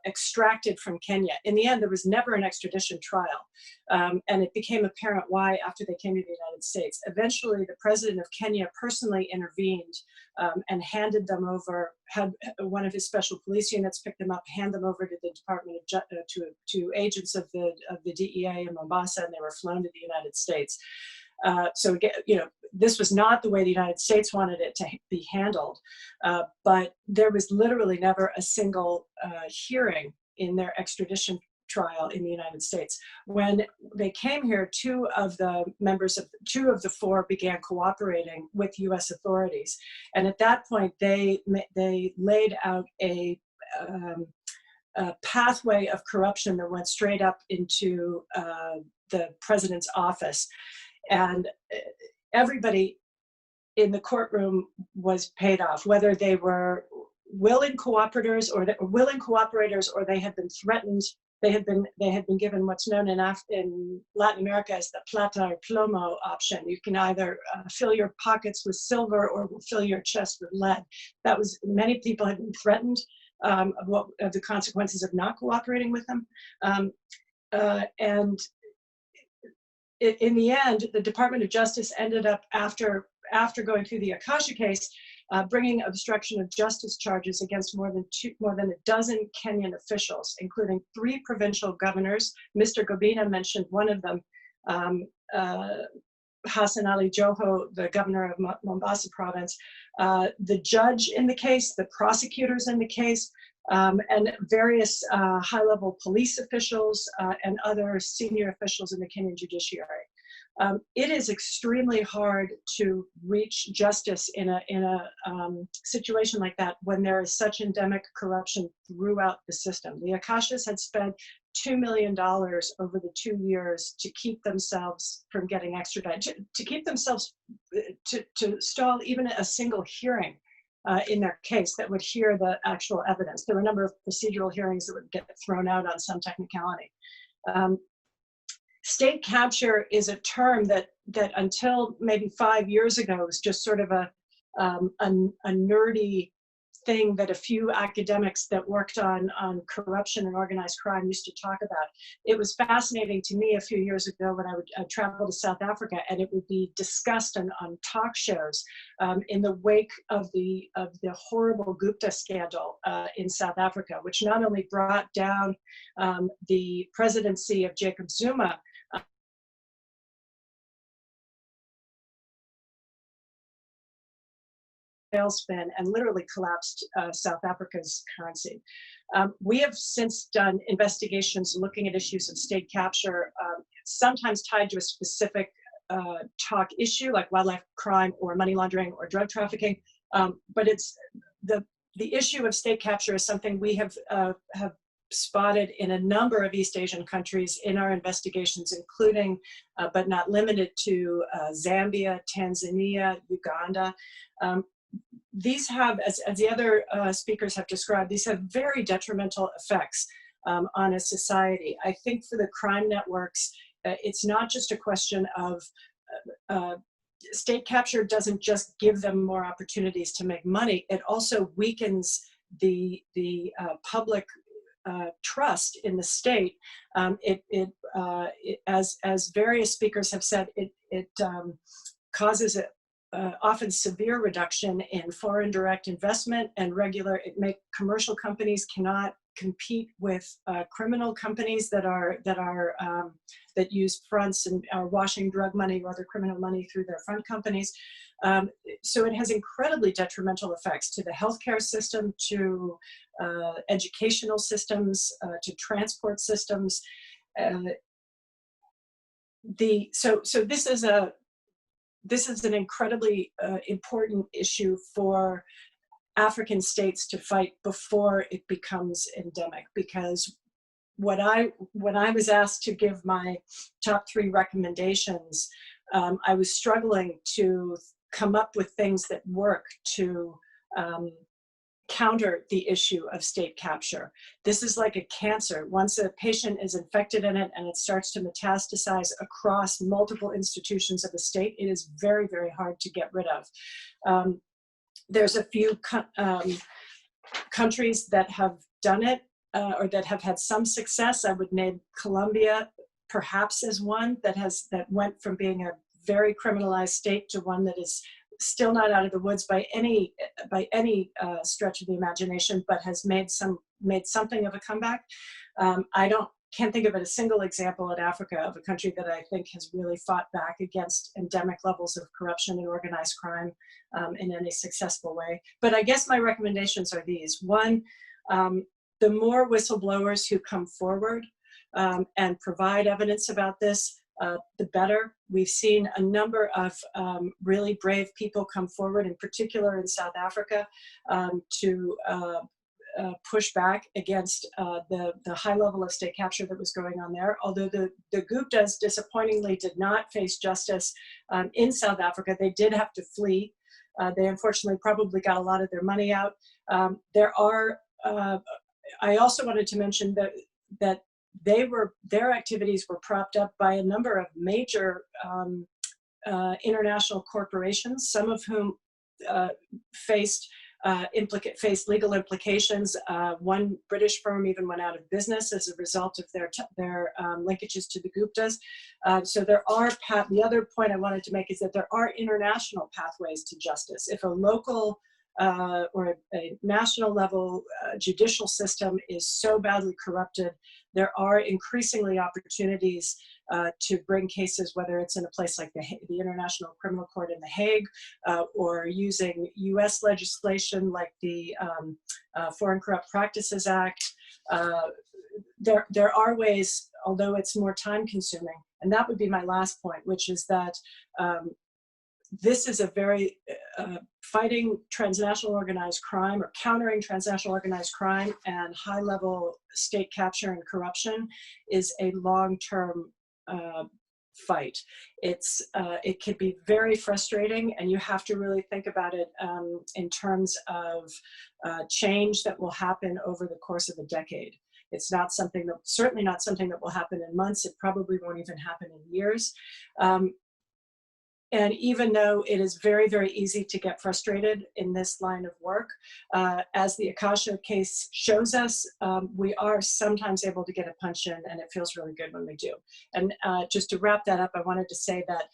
extracted from Kenya. In the end, there was never an extradition trial. And it became apparent why after they came to the United States. Eventually, the president of Kenya personally intervened and handed them over, had one of his special police units pick them up, hand them over to the Department of to agents of the DEA in Mombasa, and they were flown to the United States. So again, this was not the way the United States wanted it to be handled, but there was literally never a single hearing in their extradition trial in the United States. When they came here, two of the four began cooperating with U.S. authorities, and at that point, they laid out a pathway of corruption that went straight up into the president's office. And everybody in the courtroom was paid off, whether they were willing cooperators or they had been threatened. They had been given what's known in Latin America as the plata or plomo option. You can either fill your pockets with silver or fill your chest with lead. That was, many people had been threatened of the consequences of not cooperating with them, and in the end, the Department of Justice ended up, after going through the Akasha case, bringing obstruction of justice charges against more than a dozen Kenyan officials, including 3 provincial governors. Mr. Gobina mentioned one of them, Hassan Ali Joho, the governor of Mombasa province, the judge in the case, the prosecutors in the case, and various high-level police officials and other senior officials in the Kenyan judiciary. It is extremely hard to reach justice in a situation like that when there is such endemic corruption throughout the system. The Akashas had spent $2 million over the 2 years to keep themselves from getting extradited, to keep themselves, to stall even a single hearing in their case that would hear the actual evidence. There were a number of procedural hearings that would get thrown out on some technicality. State capture is a term that until maybe 5 years ago was just sort of a nerdy thing that a few academics that worked on corruption and organized crime used to talk about. It was fascinating to me a few years ago when I would travel to South Africa, and it would be discussed on talk shows in the wake of the horrible Gupta scandal in South Africa, which not only brought down the presidency of Jacob Zuma, tailspin and literally collapsed South Africa's currency. We have since done investigations looking at issues of state capture, sometimes tied to a specific talk issue like wildlife crime or money laundering or drug trafficking. But it's the issue of state capture is something we have spotted in a number of East Asian countries in our investigations, including, but not limited to, Zambia, Tanzania, Uganda. These have, as the other speakers have described, these have very detrimental effects on a society. I think for the crime networks, it's not just a question of state capture doesn't just give them more opportunities to make money, it also weakens the public trust in the state. As various speakers have said, it causes a often severe reduction in foreign direct investment and commercial companies cannot compete with criminal companies that use fronts and are washing drug money or other criminal money through their front companies. So it has incredibly detrimental effects to the healthcare system, to educational systems, to transport systems. This is an incredibly important issue for African states to fight before it becomes endemic, because when I was asked to give my top 3 recommendations, I was struggling to come up with things that work to counter the issue of state capture. This is like a cancer. Once a patient is infected in it and it starts to metastasize across multiple institutions of the state, it is very, very hard to get rid of. There's a few countries that have done it or that have had some success. I would name Colombia perhaps as one that went from being a very criminalized state to one that is still not out of the woods by any stretch of the imagination, but has made something of a comeback. Can't think of a single example in Africa of a country that I think has really fought back against endemic levels of corruption and organized crime in any successful way. But I guess my recommendations are these. One, the more whistleblowers who come forward and provide evidence about this, the better. We've seen a number of really brave people come forward, in particular in South Africa, to push back against the high level of state capture that was going on there. Although the Guptas disappointingly did not face justice in South Africa, they did have to flee. They unfortunately probably got a lot of their money out. I also wanted to mention that their activities were propped up by a number of major international corporations, some of whom faced legal implications. One British firm even went out of business as a result of their linkages to the Guptas. So there are the other point I wanted to make is that there are international pathways to justice. If a local or a national level judicial system is so badly corrupted, there are increasingly opportunities to bring cases, whether it's in a place like the International Criminal Court in The Hague, or using US legislation like the Foreign Corrupt Practices Act. There are ways, although it's more time consuming. And that would be my last point, which is that this is a very, fighting transnational organized crime or countering transnational organized crime and high level state capture and corruption is a long-term fight. It can be very frustrating, and you have to really think about it in terms of change that will happen over the course of a decade. It's not something that, certainly not something that will happen in months. It probably won't even happen in years. And even though it is very, very easy to get frustrated in this line of work, as the Akasha case shows us, we are sometimes able to get a punch in, and it feels really good when we do. And just to wrap that up, I wanted to say that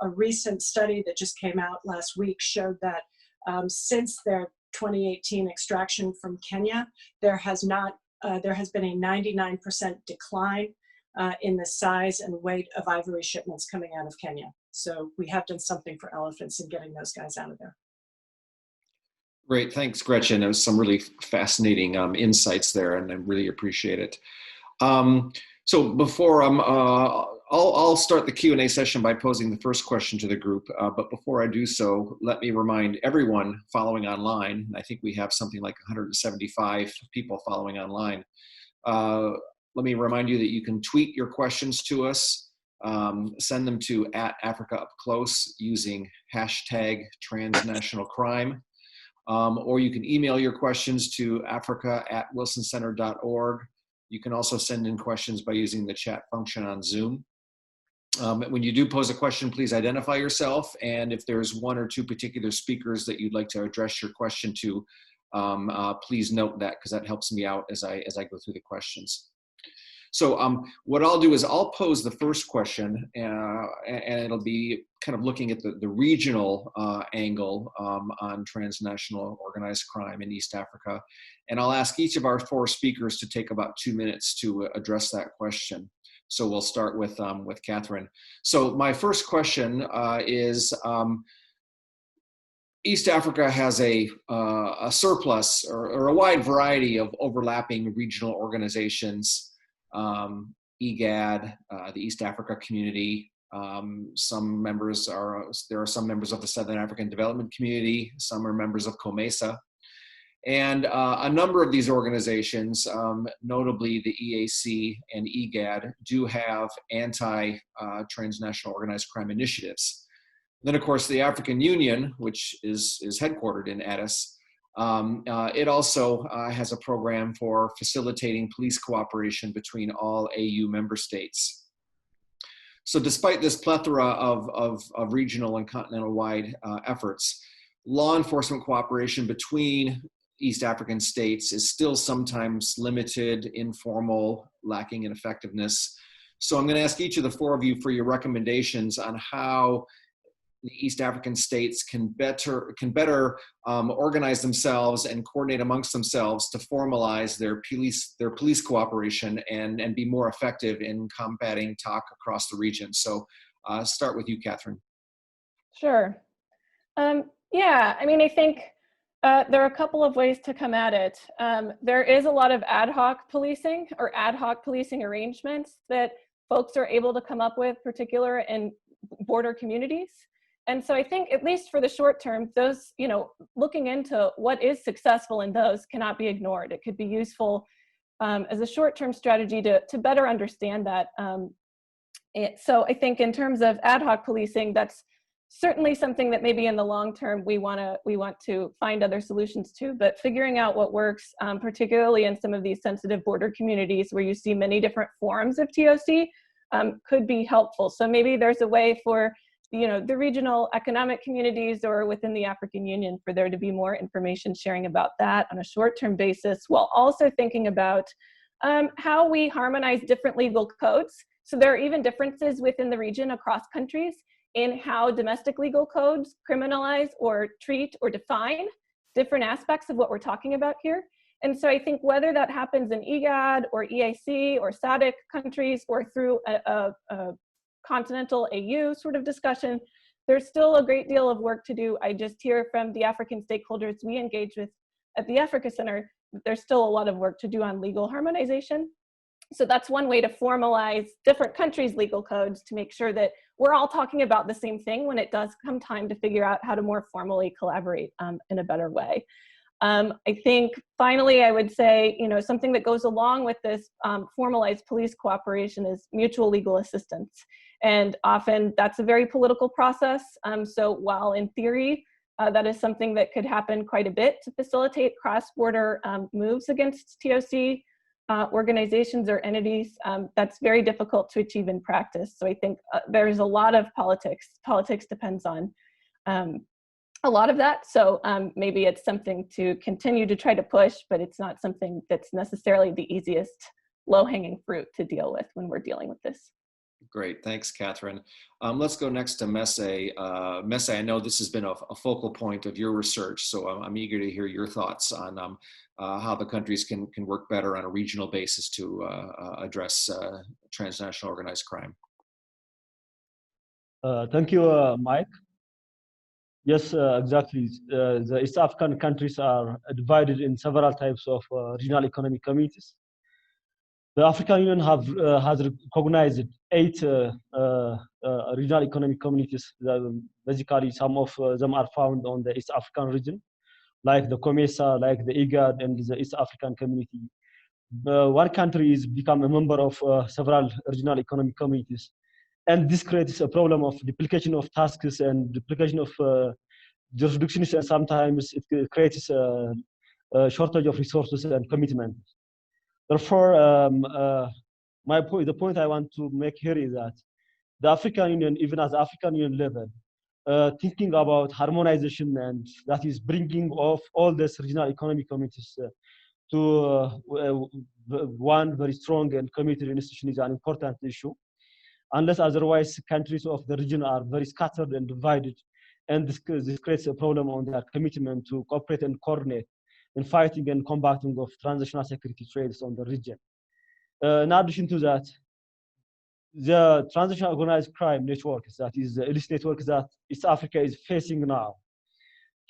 a recent study that just came out last week showed that since their 2018 extraction from Kenya, there has been a 99% decline in the size and weight of ivory shipments coming out of Kenya. So we have done something for elephants in getting those guys out of there. Great, thanks, Gretchen. There was some really fascinating insights there, and I really appreciate it. So before I'll start the Q&A session by posing the first question to the group. But before I do so, let me remind everyone following online, I think we have something like 175 people following online. Let me remind you that you can tweet your questions to us. Send them to @AfricaUpClose using #transnationalcrime. Or you can email your questions to africa@wilsoncenter.org. You can also send in questions by using the chat function on Zoom. When you do pose a question, please identify yourself. And if there's one or two particular speakers that you'd like to address your question to, please note that, because that helps me out as I go through the questions. So what I'll do is I'll pose the first question, and it'll be kind of looking at the regional angle on transnational organized crime in East Africa. And I'll ask each of our four speakers to take about 2 minutes to address that question. So we'll start with Katherine. So my first question is, East Africa has a surplus or a wide variety of overlapping regional organizations. IGAD, the East Africa Community. There are some members of the Southern African Development Community. Some are members of COMESA. And a number of these organizations, notably the EAC and IGAD, do have anti-transnational organized crime initiatives. Then, of course, the African Union, which is headquartered in Addis, it also has a program for facilitating police cooperation between all AU member states. So despite this plethora of regional and continental-wide efforts, law enforcement cooperation between East African states is still sometimes limited, informal, lacking in effectiveness. So I'm going to ask each of the four of you for your recommendations on how the East African states can better organize themselves and coordinate amongst themselves to formalize their police cooperation and be more effective in combating TOC across the region. So start with you, Katherine. Sure. Yeah, I mean, I think there are a couple of ways to come at it. There is a lot of ad hoc policing or ad hoc policing arrangements that folks are able to come up with, particular in border communities. And so I think, at least for the short term, those, looking into what is successful in those cannot be ignored. It could be useful as a short-term strategy to better understand that. So I think in terms of ad hoc policing, that's certainly something that maybe in the long term we want to find other solutions to. But figuring out what works, particularly in some of these sensitive border communities where you see many different forms of TOC, could be helpful. So maybe there's a way for the regional economic communities or within the African Union for there to be more information sharing about that on a short-term basis, while also thinking about how we harmonize different legal codes. So there are even differences within the region across countries in how domestic legal codes criminalize or treat or define different aspects of what we're talking about here. And so I think whether that happens in IGAD or EAC or SADC countries or through a continental AU sort of discussion, there's still a great deal of work to do. I just hear from the African stakeholders we engage with at the Africa Center that there's still a lot of work to do on legal harmonization. So that's one way to formalize different countries' legal codes to make sure that we're all talking about the same thing when it does come time to figure out how to more formally collaborate in a better way. I think finally, I would say, something that goes along with this formalized police cooperation is mutual legal assistance. And often that's a very political process. So while in theory, that is something that could happen quite a bit to facilitate cross-border moves against TOC organizations or entities, that's very difficult to achieve in practice. So I think there's a lot of politics. Politics depends on a lot of that. So maybe it's something to continue to try to push, but it's not something that's necessarily the easiest low-hanging fruit to deal with when we're dealing with this. Great, thanks, Katherine. Let's go next to Messe. Messe, I know this has been a focal point of your research, so I'm eager to hear your thoughts on how the countries can work better on a regional basis to address transnational organized crime. Thank you, Mike. Yes, exactly. The East African countries are divided in several types of regional economic communities. The African Union has recognized 8 regional economic communities. Basically, some of them are found on the East African region, like the COMESA, like the IGAD, and the East African Community. One country is become a member of several regional economic communities, and this creates a problem of duplication of tasks and duplication of jurisdictions, and sometimes it creates a shortage of resources and commitment. Therefore, the point I want to make here is that the African Union, even as African Union level, thinking about harmonization, and that is bringing of all these regional economic communities to one very strong and committed institution is an important issue. Unless otherwise, countries of the region are very scattered and divided, and this creates a problem on their commitment to cooperate and coordinate in fighting and combating of transnational security threats on the region. In addition to that, the transnational organized crime networks, that is the illicit network that East Africa is facing now,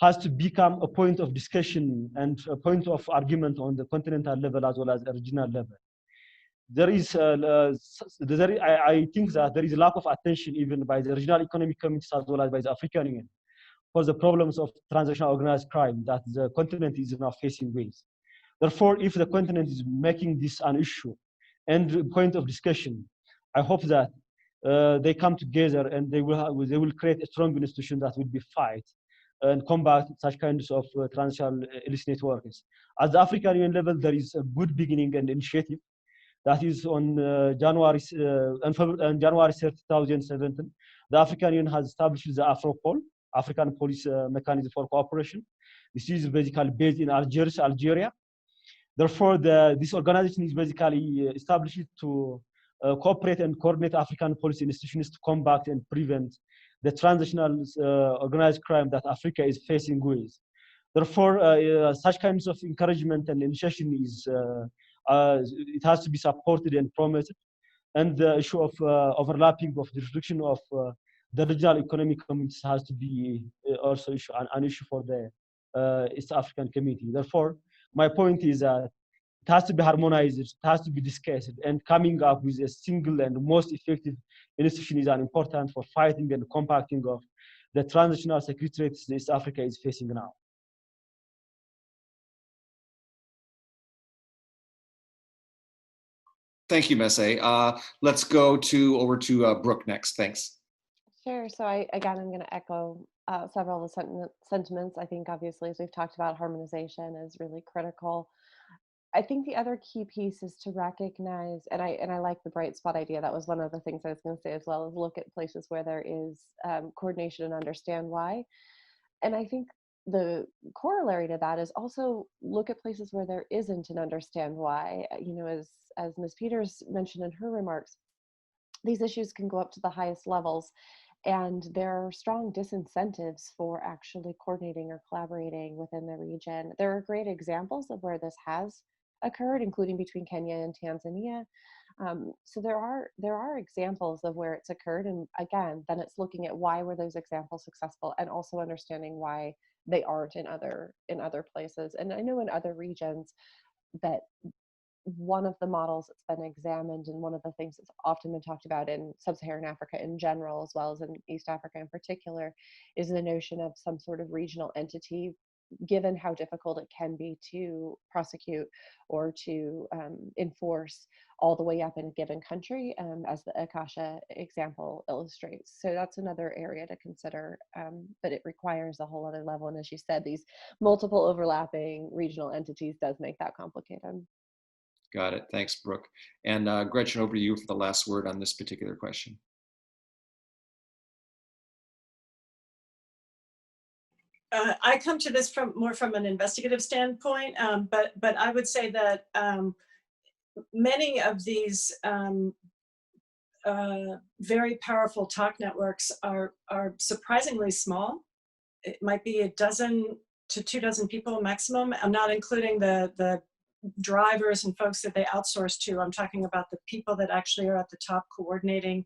has to become a point of discussion and a point of argument on the continental level as well as a regional level. There is, I think that there is a lack of attention even by the regional economic communities as well as by the African Union for the problems of transnational organized crime that the continent is now facing with. Therefore, if the continent is making this an issue and a point of discussion, I hope that they come together and they will create a strong institution that will be fight and combat such kinds of transnational illicit networks. At the African Union level, there is a good beginning and initiative. That is on January 30, 2017. The African Union has established the AFROPOL, African Police Mechanism for Cooperation. This is basically based in Algiers, Algeria. Therefore, this organization is basically established to cooperate and coordinate African police institutions to combat and prevent the transnational organized crime that Africa is facing with. Therefore, such kinds of encouragement and initiation is it has to be supported and promoted. And the issue of overlapping of the jurisdiction of the regional economic communities has to be also an issue for the East African community. Therefore, my point is that it has to be harmonized, it has to be discussed, and coming up with a single and most effective institution is important for fighting and combating of the transnational security threats East Africa is facing now. Thank you, Messe. Let's go over to Brooke next. Thanks. Sure. So I'm going to echo several of the sentiments. I think obviously, as we've talked about, harmonization is really critical. I think the other key piece is to recognize, and I like the bright spot idea. That was one of the things I was going to say as well, is look at places where there is coordination and understand why. And I think the corollary to that is also look at places where there isn't and understand why. You know, as Ms. Peters mentioned in her remarks, these issues can go up to the highest levels, and there are strong disincentives for actually coordinating or collaborating within the region. There are great examples of where this has occurred, including between Kenya and Tanzania. So there are examples of where it's occurred, and again, then it's looking at why were those examples successful, and also understanding why they aren't in other places. And I know in other regions that one of the models that's been examined, and one of the things that's often been talked about in sub-Saharan Africa in general, as well as in East Africa in particular, is the notion of some sort of regional entity given how difficult it can be to prosecute or to enforce all the way up in a given country, as the Akasha example illustrates. So that's another area to consider, but it requires a whole other level. And as you said, these multiple overlapping regional entities does make that complicated. Got it. Thanks, Brooke. And Gretchen, over to you for the last word on this particular question. I come to this more from an investigative standpoint, but I would say that many of these very powerful talk networks are surprisingly small. It might be 12 to 24 people maximum. I'm not including the drivers and folks that they outsource to. I'm talking about the people that actually are at the top coordinating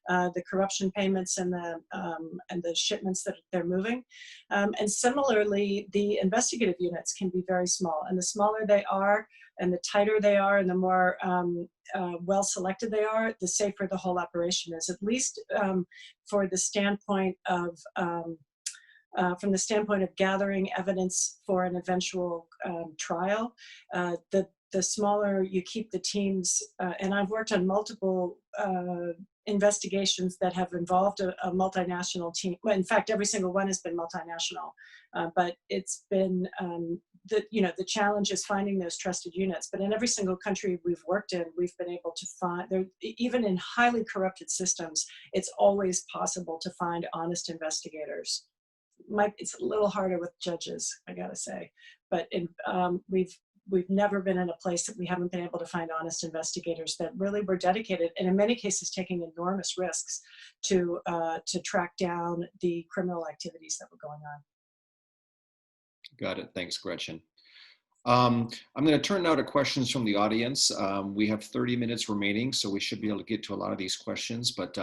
the corruption payments and the shipments that they're moving. And similarly, the investigative units can be very small. And the smaller they are, and the tighter they are, and the more well selected they are, the safer the whole operation is. At least for the standpoint of from the standpoint of gathering evidence for an eventual trial, the smaller you keep the teams, and I've worked on multiple investigations that have involved a multinational team. Well, in fact, every single one has been multinational, but it's been the challenge is finding those trusted units. But in every single country we've worked in, we've been able to find, even in highly corrupted systems, it's always possible to find honest investigators. It's a little harder with judges, I gotta say, but we've never been in a place that we haven't been able to find honest investigators that really were dedicated, and in many cases taking enormous risks to track down the criminal activities that were going on. Got it. Thanks, Gretchen. I'm going to turn now to questions from the audience. We have 30 minutes remaining, so we should be able to get to a lot of these questions, but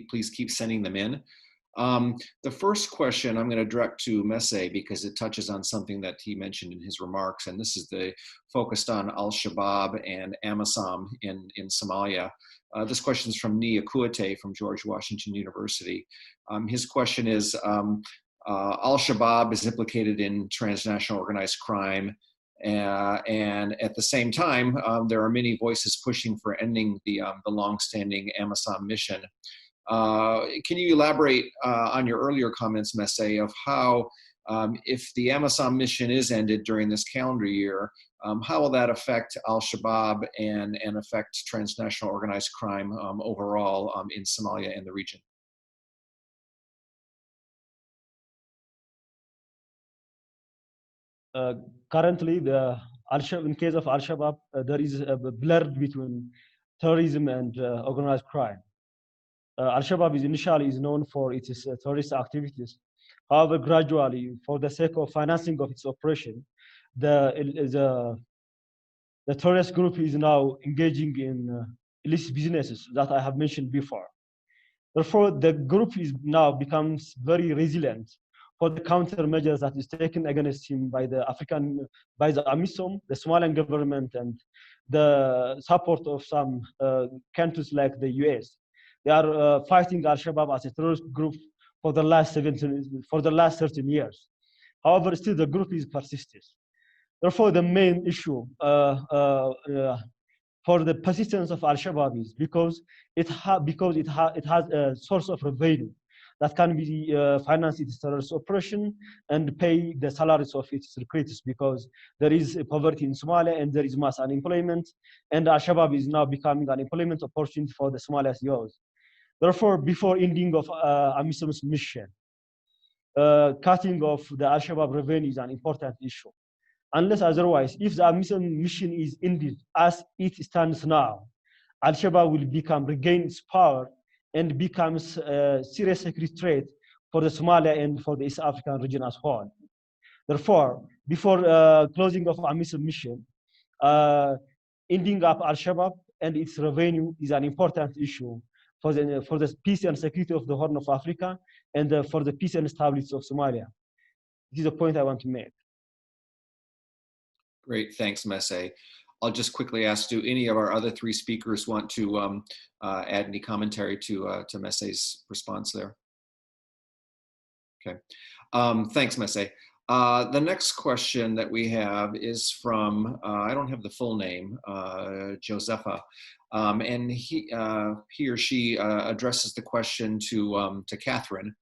please keep sending them in. The first question I'm going to direct to Messe because it touches on something that he mentioned in his remarks, and this is focused on Al-Shabaab and AMISOM in Somalia. This question is from Nia Kuate from George Washington University. His question is, Al-Shabaab is implicated in transnational organized crime, and at the same time, there are many voices pushing for ending the long-standing AMISOM mission. Can you elaborate on your earlier comments, Messe, of how, if the AMISOM mission is ended during this calendar year, how will that affect Al-Shabaab and affect transnational organized crime overall in Somalia and the region? Currently, in case of Al-Shabaab, there is a blur between terrorism and organized crime. Al-Shabaab is known for its terrorist activities. However, gradually, for the sake of financing of its operation, the terrorist group is now engaging in illicit businesses that I have mentioned before. Therefore, the group becomes very resilient for the countermeasures that is taken against him by the AMISOM, the Somalian government, and the support of some countries like the US. They are fighting Al-Shabaab as a terrorist group for the last 13 years. However, still the group is persistent. Therefore, the main issue for the persistence of Al-Shabaab is because it has a source of revenue that can be finance its terrorist operation and pay the salaries of its recruits, because there is poverty in Somalia and there is mass unemployment, and Al-Shabaab is now becoming an employment opportunity for the Somali youth. Therefore, before ending of AMISOM's mission, cutting off the Al-Shabaab revenue is an important issue. Unless otherwise, if the AMISOM mission is ended as it stands now, Al-Shabaab will regain its power and becomes a serious security threat for the Somalia and for the East African region as whole. Therefore, before closing of AMISOM mission, ending up Al-Shabaab and its revenue is an important issue for the peace and security of the Horn of Africa and for the peace and stability of Somalia. This is a point I want to make. Great, thanks, Messe. I'll just quickly ask, do any of our other three speakers want to add any commentary to Messe's response there? Okay, thanks, Messe. The next question that we have is from, I don't have the full name, Josefa, and he or she addresses the question to Katherine,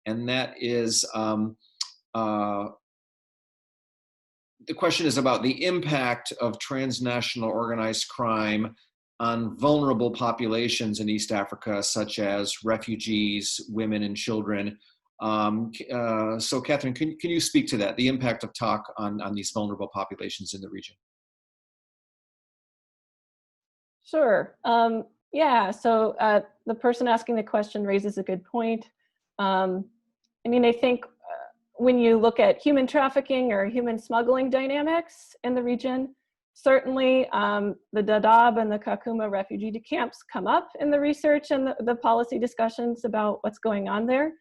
and that is, the question is about the impact of transnational organized crime on vulnerable populations in East Africa, such as refugees, women, and children. So Katherine, can you speak to that, the impact of TOC on these vulnerable populations in the region? Sure. Yeah, so the person asking the question raises a good point. I mean, I think when you look at human trafficking or human smuggling dynamics in the region, certainly the Dadaab and the Kakuma refugee camps come up in the research and the policy discussions about what's going on there.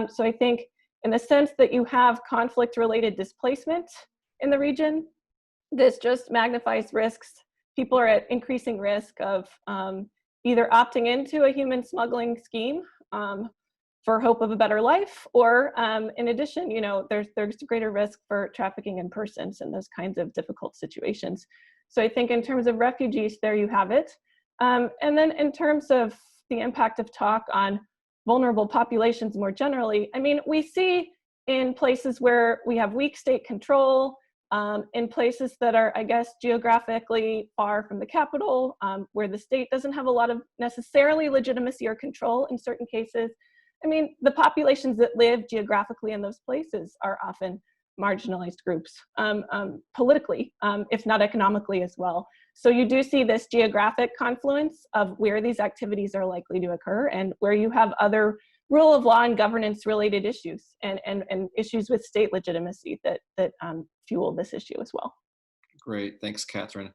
So I think in the sense that you have conflict-related displacement in the region, this just magnifies risks. People are at increasing risk of either opting into a human smuggling scheme for hope of a better life, or in addition, you know, there's greater risk for trafficking in persons in those kinds of difficult situations. So I think in terms of refugees, there you have it. And then in terms of the impact of TOC on vulnerable populations more generally, I mean, we see in places where we have weak state control, in places that are, I guess, geographically far from the capital, where the state doesn't have a lot of necessarily legitimacy or control in certain cases. I mean, the populations that live geographically in those places are often marginalized groups, politically, if not economically as well. So you do see this geographic confluence of where these activities are likely to occur and where you have other rule of law and governance related issues and issues with state legitimacy that fuel this issue as well. Great, thanks, Katherine.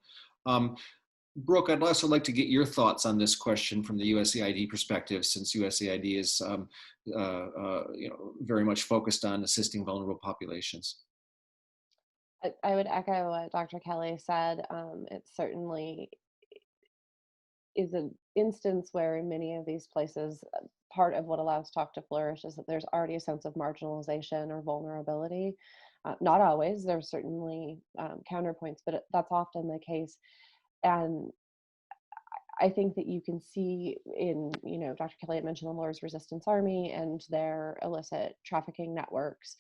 Brooke, I'd also like to get your thoughts on this question from the USAID perspective, since USAID is very much focused on assisting vulnerable populations. I would echo what Dr. Kelly said. It certainly is an instance where in many of these places, part of what allows TOC to flourish is that there's already a sense of marginalization or vulnerability. Not always, there's certainly counterpoints, but that's often the case. And I think that you can see in, Dr. Kelly had mentioned the Lord's Resistance Army and their illicit trafficking networks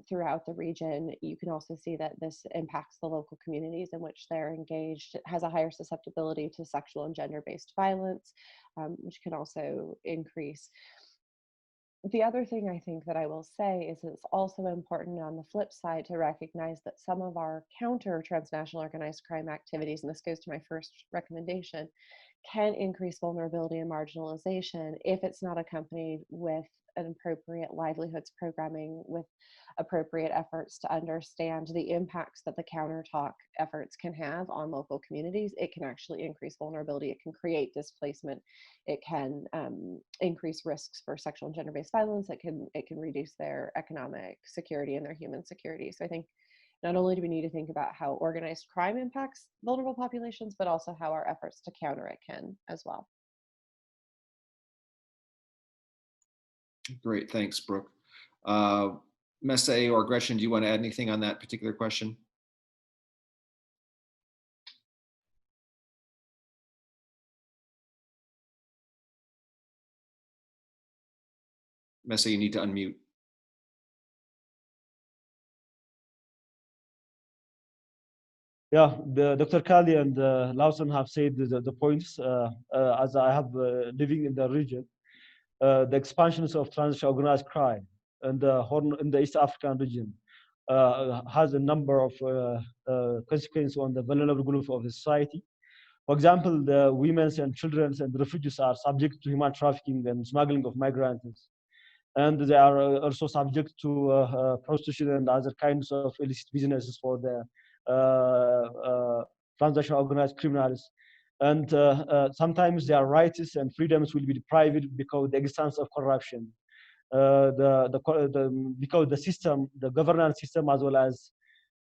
throughout the region. You can also see that this impacts the local communities in which they're engaged. It has a higher susceptibility to sexual and gender-based violence, which can also increase. The other thing I think that I will say is it's also important on the flip side to recognize that some of our counter transnational organized crime activities, and this goes to my first recommendation, can increase vulnerability and marginalization if it's not accompanied with an appropriate livelihoods programming, with appropriate efforts to understand the impacts that the counter TOC efforts can have on local communities. It can actually increase vulnerability. It can create displacement. It can increase risks for sexual and gender-based violence. It can reduce their economic security and their human security. So I think not only do we need to think about how organized crime impacts vulnerable populations, but also how our efforts to counter it can as well. Great, thanks, Brooke. Messe or Gretchen, do you want to add anything on that particular question? Messe, you need to unmute. Yeah, Dr. Kali and Lawson have said the points. As I have living in the region, the expansions of transnational organized crime in the East African region has a number of consequences on the vulnerable group of the society. For example, the women and children and refugees are subject to human trafficking and smuggling of migrants. And they are also subject to prostitution and other kinds of illicit businesses for the transnational organized criminals. And sometimes their rights and freedoms will be deprived because of the existence of corruption. Because the system, the governance system, as well as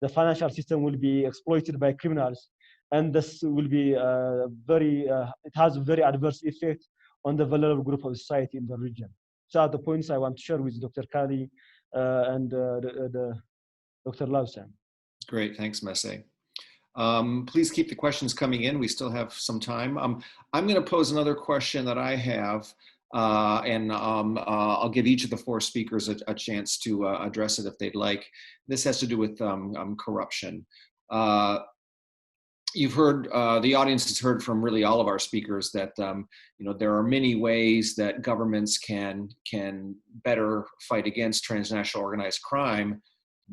the financial system, will be exploited by criminals, and this will be it has a very adverse effect on the vulnerable group of society in the region. So are the points I want to share with Dr. Kali and Dr. Lausan. Great, thanks, Messe. Please keep the questions coming in. We still have some time. I'm going to pose another question that I have, and I'll give each of the four speakers a chance to address it if they'd like. This has to do with corruption. You've heard, the audience has heard from really all of our speakers that there are many ways that governments can better fight against transnational organized crime.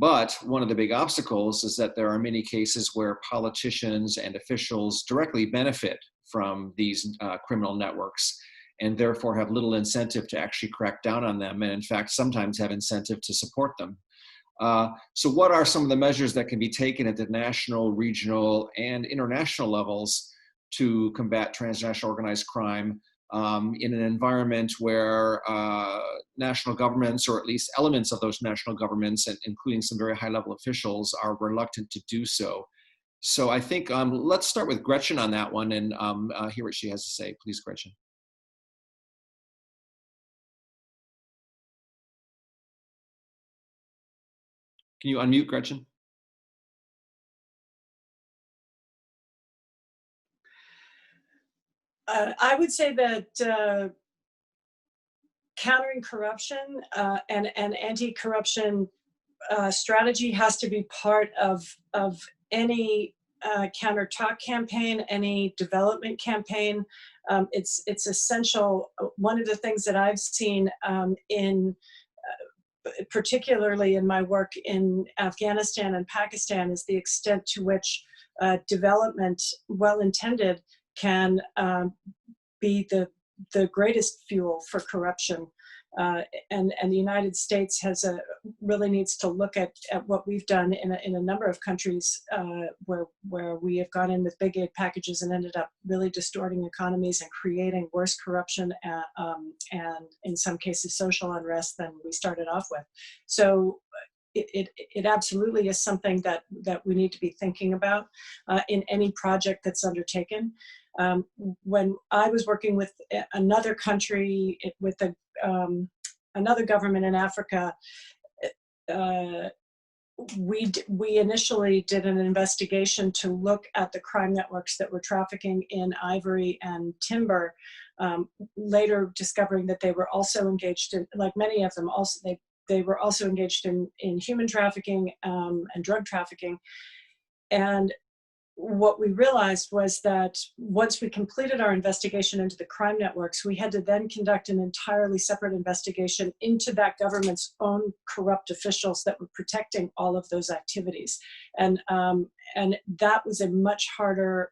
But one of the big obstacles is that there are many cases where politicians and officials directly benefit from these criminal networks and therefore have little incentive to actually crack down on them, and in fact sometimes have incentive to support them. So what are some of the measures that can be taken at the national, regional, and international levels to combat transnational organized crime in an environment where national governments, or at least elements of those national governments, and including some very high-level officials, are reluctant to do so? So I think let's start with Gretchen on that one and hear what she has to say. Please, Gretchen. Can you unmute, Gretchen? I would say that countering corruption and anti-corruption strategy has to be part of any counter-talk campaign, any development campaign. It's essential. One of the things that I've seen particularly in my work in Afghanistan and Pakistan, is the extent to which development, well-intended, can be the greatest fuel for corruption. And the United States really needs to look at what we've done in a number of countries where we have gone in with big aid packages and ended up really distorting economies and creating worse corruption and in some cases social unrest than we started off with. So it absolutely is something that we need to be thinking about in any project that's undertaken. When I was working with another country, with another government in Africa, we initially did an investigation to look at the crime networks that were trafficking in ivory and timber, later discovering that they were also engaged in, like many of them, also they were also engaged in human trafficking and drug trafficking. And what we realized was that once we completed our investigation into the crime networks, we had to then conduct an entirely separate investigation into that government's own corrupt officials that were protecting all of those activities. And that was a much harder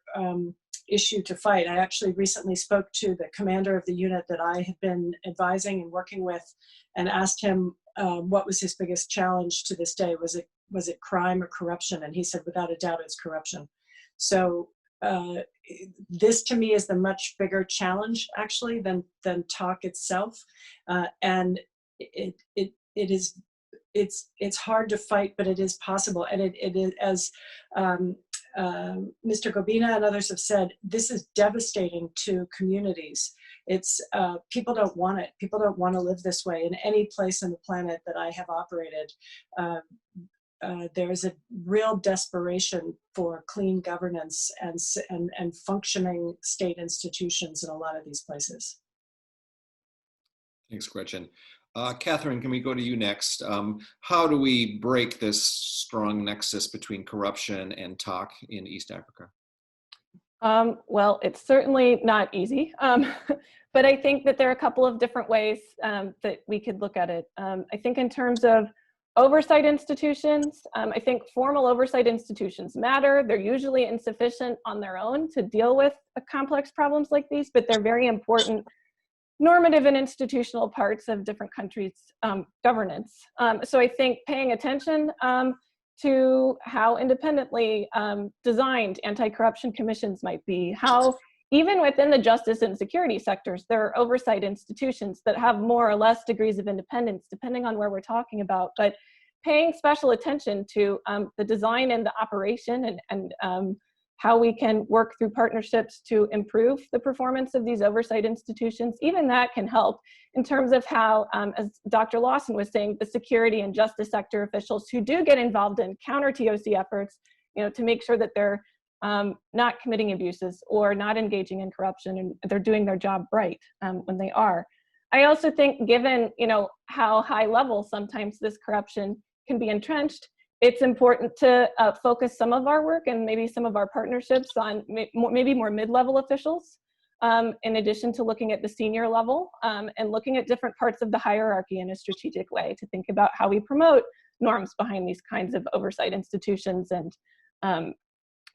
issue to fight. I actually recently spoke to the commander of the unit that I had been advising and working with, and asked him what was his biggest challenge to this day. Was it crime or corruption? And he said, without a doubt, it's corruption. So this to me is the much bigger challenge actually than talk itself, and it's hard to fight, but it is possible. And it is, as Mr. Gobina and others have said, this is devastating to communities. It's people don't want it. People don't want to live this way in any place on the planet that I have operated. There is a real desperation for clean governance and functioning state institutions in a lot of these places. Thanks, Gretchen. Katherine, can we go to you next? How do we break this strong nexus between corruption and talk in East Africa? Well, it's certainly not easy, but I think that there are a couple of different ways that we could look at it. I think in terms of oversight institutions, I think formal oversight institutions matter. They're usually insufficient on their own to deal with complex problems like these, but they're very important normative and institutional parts of different countries' governance. So I think paying attention to how independently designed anti-corruption commissions might be, how even within the justice and security sectors, there are oversight institutions that have more or less degrees of independence, depending on where we're talking about, but paying special attention to the design and the operation and how we can work through partnerships to improve the performance of these oversight institutions. Even that can help in terms of how, as Dr. Lawson was saying, the security and justice sector officials who do get involved in counter TOC efforts, to make sure that they're not committing abuses or not engaging in corruption, and they're doing their job right when they are. I also think, given how high level sometimes this corruption can be entrenched, it's important to focus some of our work and maybe some of our partnerships on maybe more mid-level officials, in addition to looking at the senior level and looking at different parts of the hierarchy in a strategic way to think about how we promote norms behind these kinds of oversight institutions and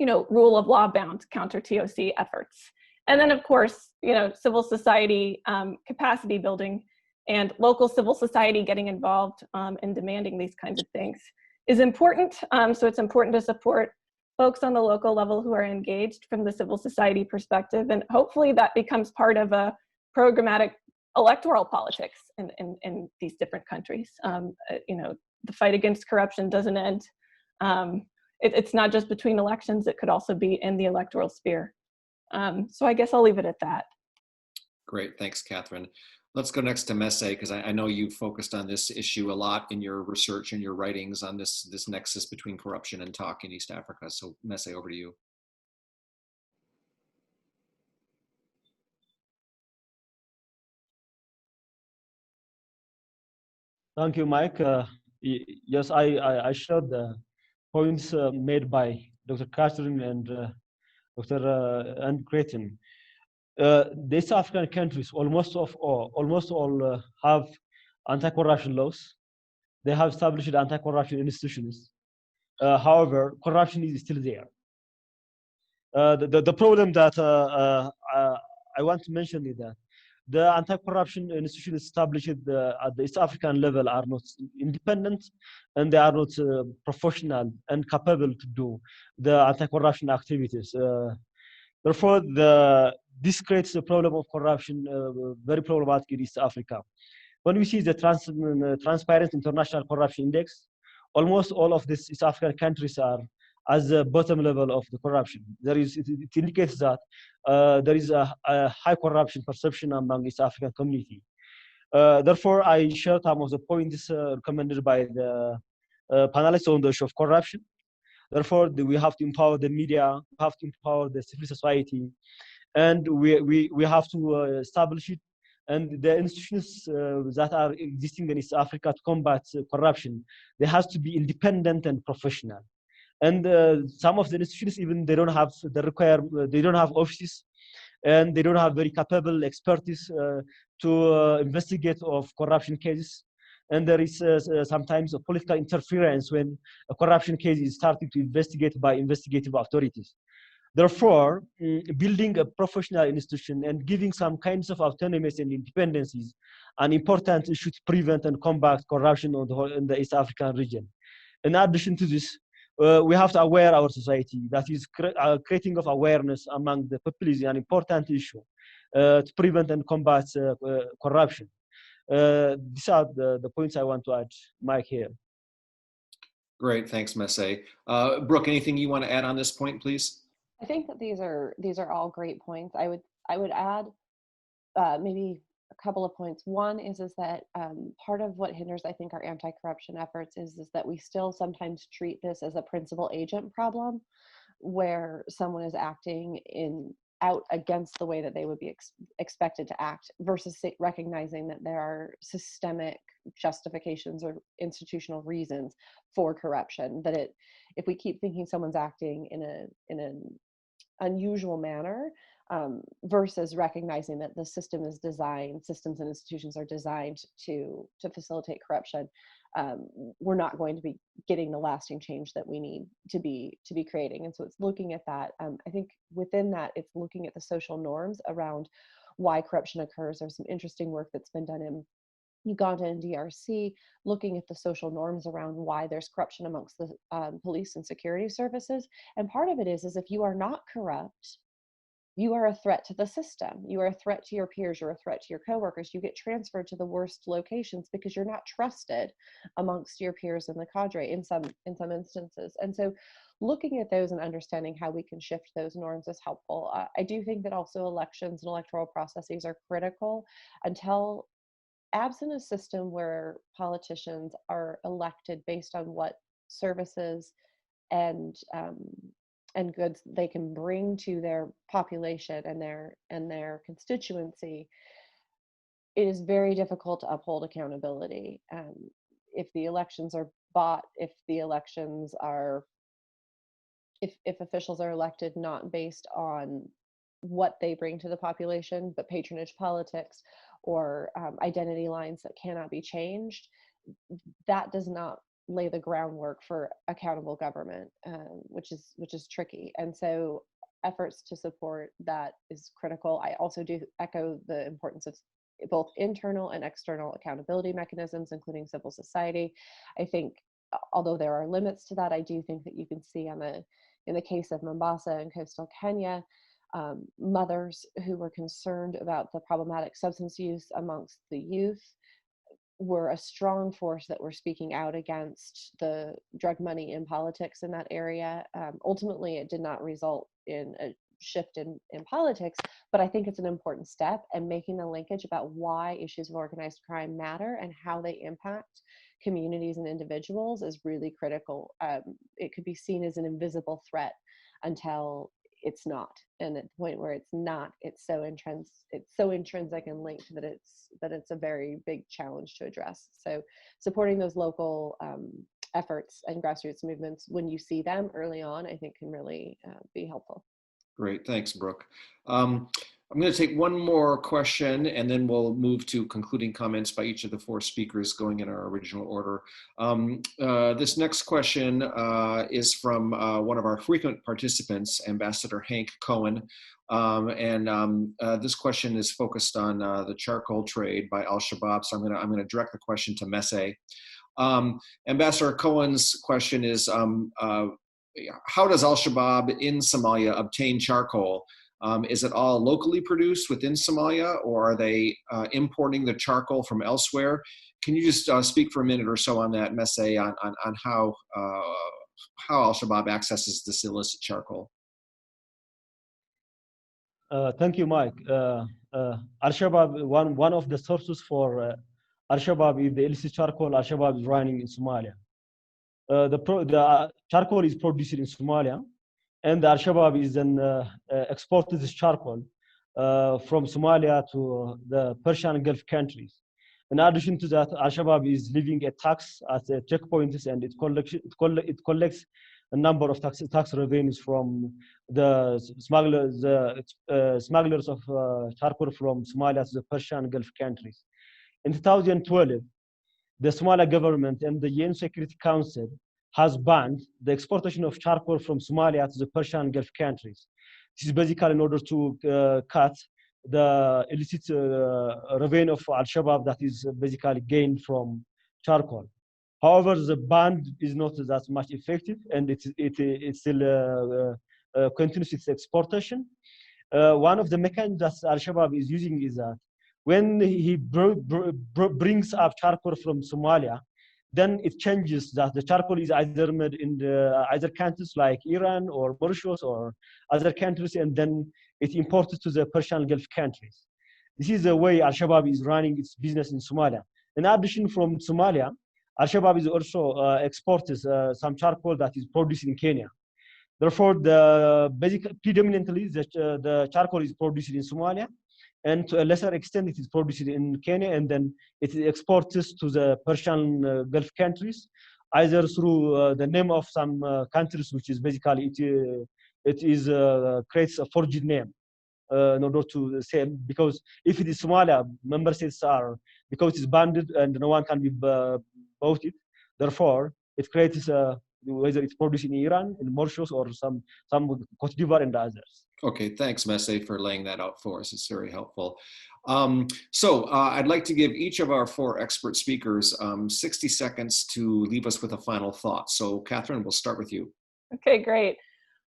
rule of law bound counter TOC efforts. And then, of course, civil society capacity building and local civil society getting involved in demanding these kinds of things is important. So it's important to support folks on the local level who are engaged from the civil society perspective. And hopefully that becomes part of a programmatic electoral politics in these different countries. The fight against corruption doesn't end. It's not just between elections, it could also be in the electoral sphere. So I guess I'll leave it at that. Great, thanks, Katherine. Let's go next to Messe, because I know you focused on this issue a lot in your research and your writings on this nexus between corruption and talk in East Africa. So Messe, over to you. Thank you, Mike. Yes, I shared the points made by Dr. Katherine and Dr. Gretchen. The East African countries, almost all have anti-corruption laws. They have established anti-corruption institutions. However, corruption is still there. The problem that I want to mention is that the anti-corruption institutions established at the East African level are not independent, and they are not professional and capable to do the anti-corruption activities. Therefore, this creates a problem of corruption, very problematic in East Africa. When we see the Transparency International Corruption Index, almost all of these East African countries are at the bottom level of the corruption. It indicates that there is a high corruption perception among East African community. Therefore, I share some of the points recommended by the panelists on the issue of corruption. Therefore, we have to empower the media, we have to empower the civil society, and we have to establish it. And the institutions that are existing in East Africa to combat corruption, they have to be independent and professional. And some of the institutions, even they don't have offices, and they don't have very capable expertise to investigate of corruption cases. And there is sometimes a political interference when a corruption case is starting to investigate by investigative authorities. Therefore, building a professional institution and giving some kinds of autonomy and independence is an important issue to prevent and combat corruption in the East African region. In addition to this, we have to aware our society. That is, creating of awareness among the people is an important issue to prevent and combat corruption. These are the points I want to add, Mike, here. Great, thanks, Messe. Brooke, anything you want to add on this point, please? I think that these are all great points. I would add maybe a couple of points. One is that part of what hinders, I think, our anti-corruption efforts is that we still sometimes treat this as a principal agent problem, where someone is acting out against the way that they would be expected to act, versus recognizing that there are systemic justifications or institutional reasons for corruption. That if we keep thinking someone's acting in an unusual manner, versus recognizing that the systems and institutions are designed to facilitate corruption, we're not going to be getting the lasting change that we need to be creating. And so it's looking at that. I think within that, it's looking at the social norms around why corruption occurs. There's some interesting work that's been done in Uganda and DRC, looking at the social norms around why there's corruption amongst the police and security services. And part of it is if you are not corrupt, you are a threat to the system. You are a threat to your peers. You're a threat to your coworkers. You get transferred to the worst locations because you're not trusted amongst your peers in the cadre in some instances. And so looking at those and understanding how we can shift those norms is helpful. I do think that also elections and electoral processes are critical until absent a system where politicians are elected based on what services and goods they can bring to their population and their constituency, it is very difficult to uphold accountability. If the elections are bought, if officials are elected not based on what they bring to the population, but patronage politics or identity lines that cannot be changed, that does not lay the groundwork for accountable government, which is tricky. And so efforts to support that is critical. I also do echo the importance of both internal and external accountability mechanisms, including civil society. I think, although there are limits to that, I do think that you can see in the case of Mombasa and coastal Kenya, mothers who were concerned about the problematic substance use amongst the youth were a strong force that were speaking out against the drug money in politics in that area. Ultimately, it did not result in a shift in politics, but I think it's an important step, and making the linkage about why issues of organized crime matter and how they impact communities and individuals is really critical. It could be seen as an invisible threat until it's not, and at the point where it's not, it's so intrinsic and linked that it's a very big challenge to address. So supporting those local efforts and grassroots movements when you see them early on, I think can really be helpful. Great, thanks, Brooke. I'm going to take one more question, and then we'll move to concluding comments by each of the four speakers going in our original order. This next question is from one of our frequent participants, Ambassador Hank Cohen. This question is focused on the charcoal trade by Al-Shabaab. So I'm going to direct the question to Messe. Ambassador Cohen's question is, how does Al-Shabaab in Somalia obtain charcoal? Is it all locally produced within Somalia, or are they importing the charcoal from elsewhere? Can you just speak for a minute or so on that, Messe, on how Al-Shabaab accesses this illicit charcoal? Thank you, Mike. Al-Shabaab, one of the sources for Al-Shabaab is the illicit charcoal Al-Shabaab is running in Somalia. The charcoal is produced in Somalia, and Al-Shabaab is exported this charcoal from Somalia to the Persian Gulf countries. In addition to that, Al-Shabaab is levying a tax at the checkpoints, and it collects a number of tax revenues from the smugglers of charcoal from Somalia to the Persian Gulf countries. In 2012, the Somali government and the UN Security Council has banned the exportation of charcoal from Somalia to the Persian Gulf countries. This is basically in order to cut the illicit revenue of Al-Shabaab that is basically gained from charcoal. However, the ban is not that much effective, and it still continues its exportation. One of the mechanisms that Al-Shabaab is using is that when he brings up charcoal from Somalia, then it changes that the charcoal is either made in either countries like Iran or Mauritius or other countries, and then it imported to the Persian Gulf countries. This is the way Al-Shabaab is running its business in Somalia. In addition, from Somalia, Al-Shabaab is also exports some charcoal that is produced in Kenya. Therefore, predominantly the charcoal is produced in Somalia, and to a lesser extent it is produced in Kenya, and then it exports to the Persian Gulf countries, either through the name of some countries, which is basically creates a forged name in order to say, because if it is Somalia, member states are, because it's banned and no one can be bought it, therefore it creates whether it's produced in Iran, in Mauritius, or some Cote d'Ivoire and others. Okay, thanks, Messe, for laying that out for us. It's very helpful. I'd like to give each of our four expert speakers 60 seconds to leave us with a final thought. So, Katherine, we'll start with you. Okay, great.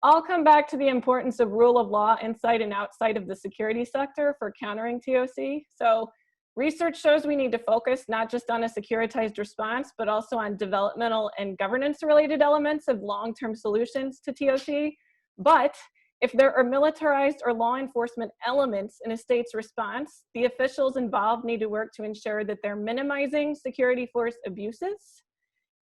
I'll come back to the importance of rule of law inside and outside of the security sector for countering TOC. So research shows we need to focus not just on a securitized response, but also on developmental and governance related elements of long-term solutions to TOC. But if there are militarized or law enforcement elements in a state's response, the officials involved need to work to ensure that they're minimizing security force abuses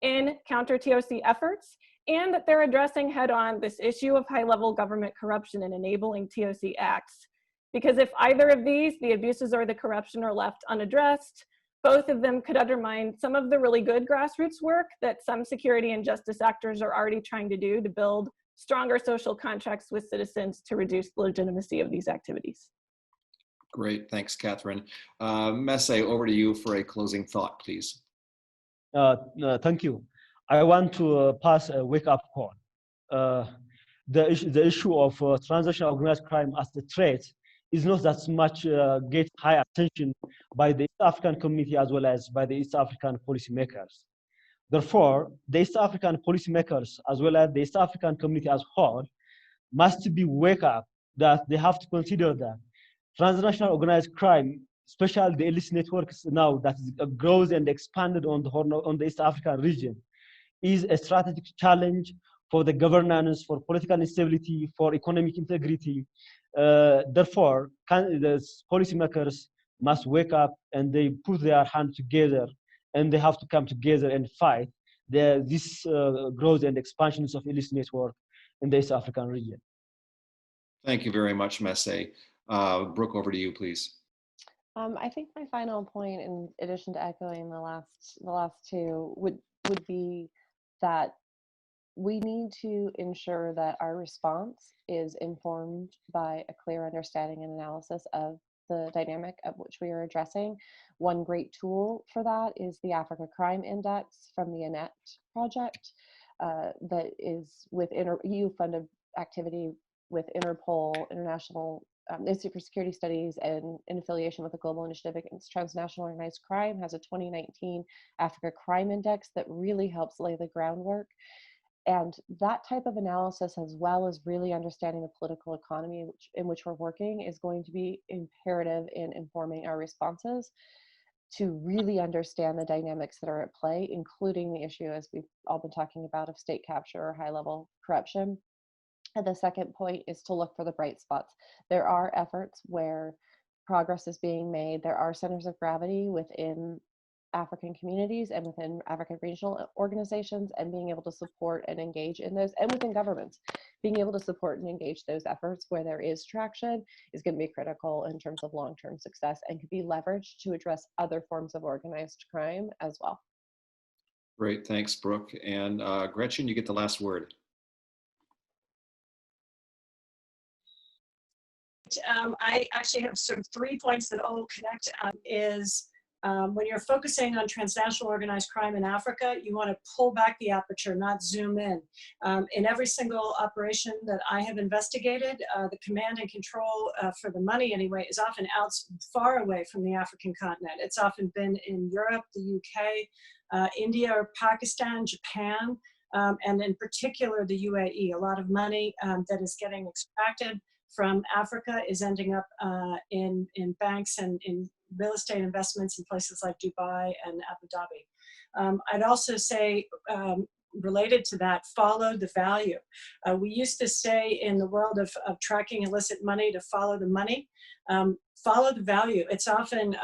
in counter-TOC efforts, and that they're addressing head-on this issue of high-level government corruption and enabling TOC acts. Because if either of these, the abuses or the corruption, are left unaddressed, both of them could undermine some of the really good grassroots work that some security and justice actors are already trying to do to build stronger social contracts with citizens to reduce the legitimacy of these activities. Great, thanks, Katherine. Messe, over to you for a closing thought, please. Thank you. I want to pass a wake-up call. The issue of transnational organized crime as the threat is not that much get high attention by the East African community as well as by the East African policymakers. Therefore, the East African policymakers as well as the East African community as a whole must be wake up that they have to consider that transnational organized crime, especially the illicit networks now that grows and expanded on the East African region, is a strategic challenge for the governance, for political instability, for economic integrity. Therefore, the policymakers must wake up and they put their hand together, and they have to come together and fight this growth and expansions of illicit network in the East African region. Thank you very much, Messe. Brooke, over to you, please. I think my final point, in addition to echoing the last two, would be that we need to ensure that our response is informed by a clear understanding and analysis of the dynamic of which we are addressing. One great tool for that is the Africa Crime Index from the INET project that is with EU-funded activity with Interpol, International Institute for Security Studies, and in affiliation with the Global Initiative Against Transnational Organized Crime, has a 2019 Africa Crime Index that really helps lay the groundwork. And that type of analysis, as well as really understanding the political economy in which we're working, is going to be imperative in informing our responses to really understand the dynamics that are at play, including the issue, as we've all been talking about, of state capture or high-level corruption. And the second point is to look for the bright spots. There are efforts where progress is being made. There are centers of gravity within African communities and within African regional organizations, and being able to support and engage in those, and within governments, being able to support and engage those efforts where there is traction is going to be critical in terms of long-term success, and could be leveraged to address other forms of organized crime as well. Great, thanks, Brooke. And Gretchen, you get the last word. I actually have sort of 3 points that all connect. When you're focusing on transnational organized crime in Africa, you want to pull back the aperture, not zoom in. In every single operation that I have investigated, the command and control for the money anyway is often out far away from the African continent. It's often been in Europe, the UK, India, or Pakistan, Japan, and in particular the UAE. A lot of money that is getting extracted from Africa is ending up in banks and in real estate investments in places like Dubai and Abu Dhabi. I'd also say, related to that, follow the value. We used to say in the world of tracking illicit money to follow the money. Follow the value. It's often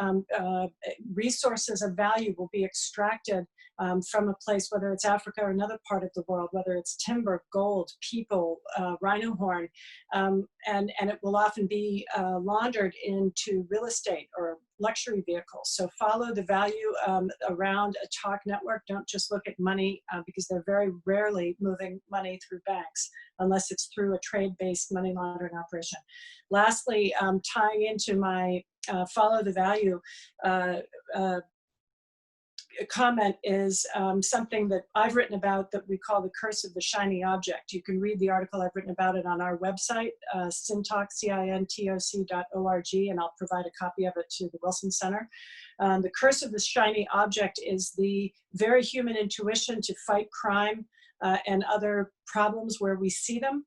resources of value will be extracted from a place, whether it's Africa or another part of the world, whether it's timber, gold, people, rhino horn, and it will often be laundered into real estate or luxury vehicles. So follow the value around a talk network. Don't just look at money because they're very rarely moving money through banks unless it's through a trade-based money laundering operation. Lastly, tying into my follow the value comment is something that I've written about that we call the curse of the shiny object. You can read the article I've written about it on our website, cintoc.org, and I'll provide a copy of it to the Wilson Center. The curse of the shiny object is the very human intuition to fight crime and other problems where we see them,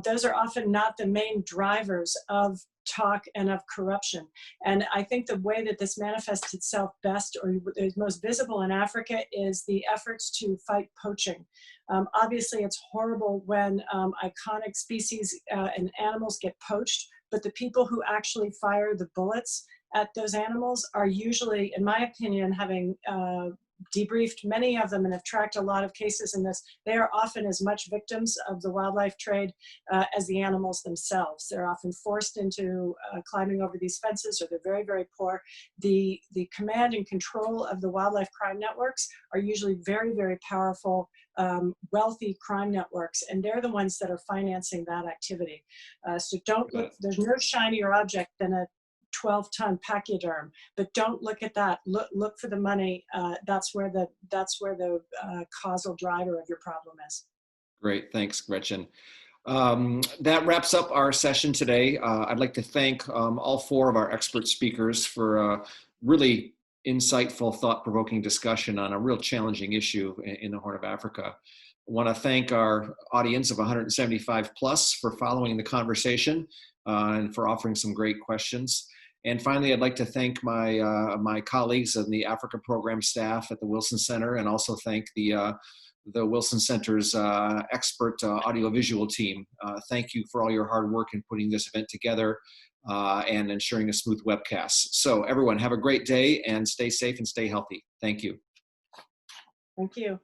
those are often not the main drivers of talk and of corruption. And I think the way that this manifests itself best or is most visible in Africa is the efforts to fight poaching. Obviously, it's horrible when iconic species and animals get poached, but the people who actually fire the bullets at those animals are usually, in my opinion, having debriefed many of them and have tracked a lot of cases in this, they are often as much victims of the wildlife trade as the animals themselves. They're often forced into climbing over these fences, or they're very, very poor. The command and control of the wildlife crime networks are usually very, very powerful, wealthy crime networks, and they're the ones that are financing that activity. So don't look, there's no shinier object than a 12-ton pachyderm, but don't look at that. Look for the money. That's where the causal driver of your problem is. Great, thanks, Gretchen. That wraps up our session today. I'd like to thank all four of our expert speakers for a really insightful, thought-provoking discussion on a real challenging issue in the Horn of Africa. I want to thank our audience of 175 plus for following the conversation and for offering some great questions. And finally, I'd like to thank my colleagues and the Africa program staff at the Wilson Center, and also thank the Wilson Center's expert audiovisual team. Thank you for all your hard work in putting this event together and ensuring a smooth webcast. So everyone, have a great day and stay safe and stay healthy. Thank you. Thank you.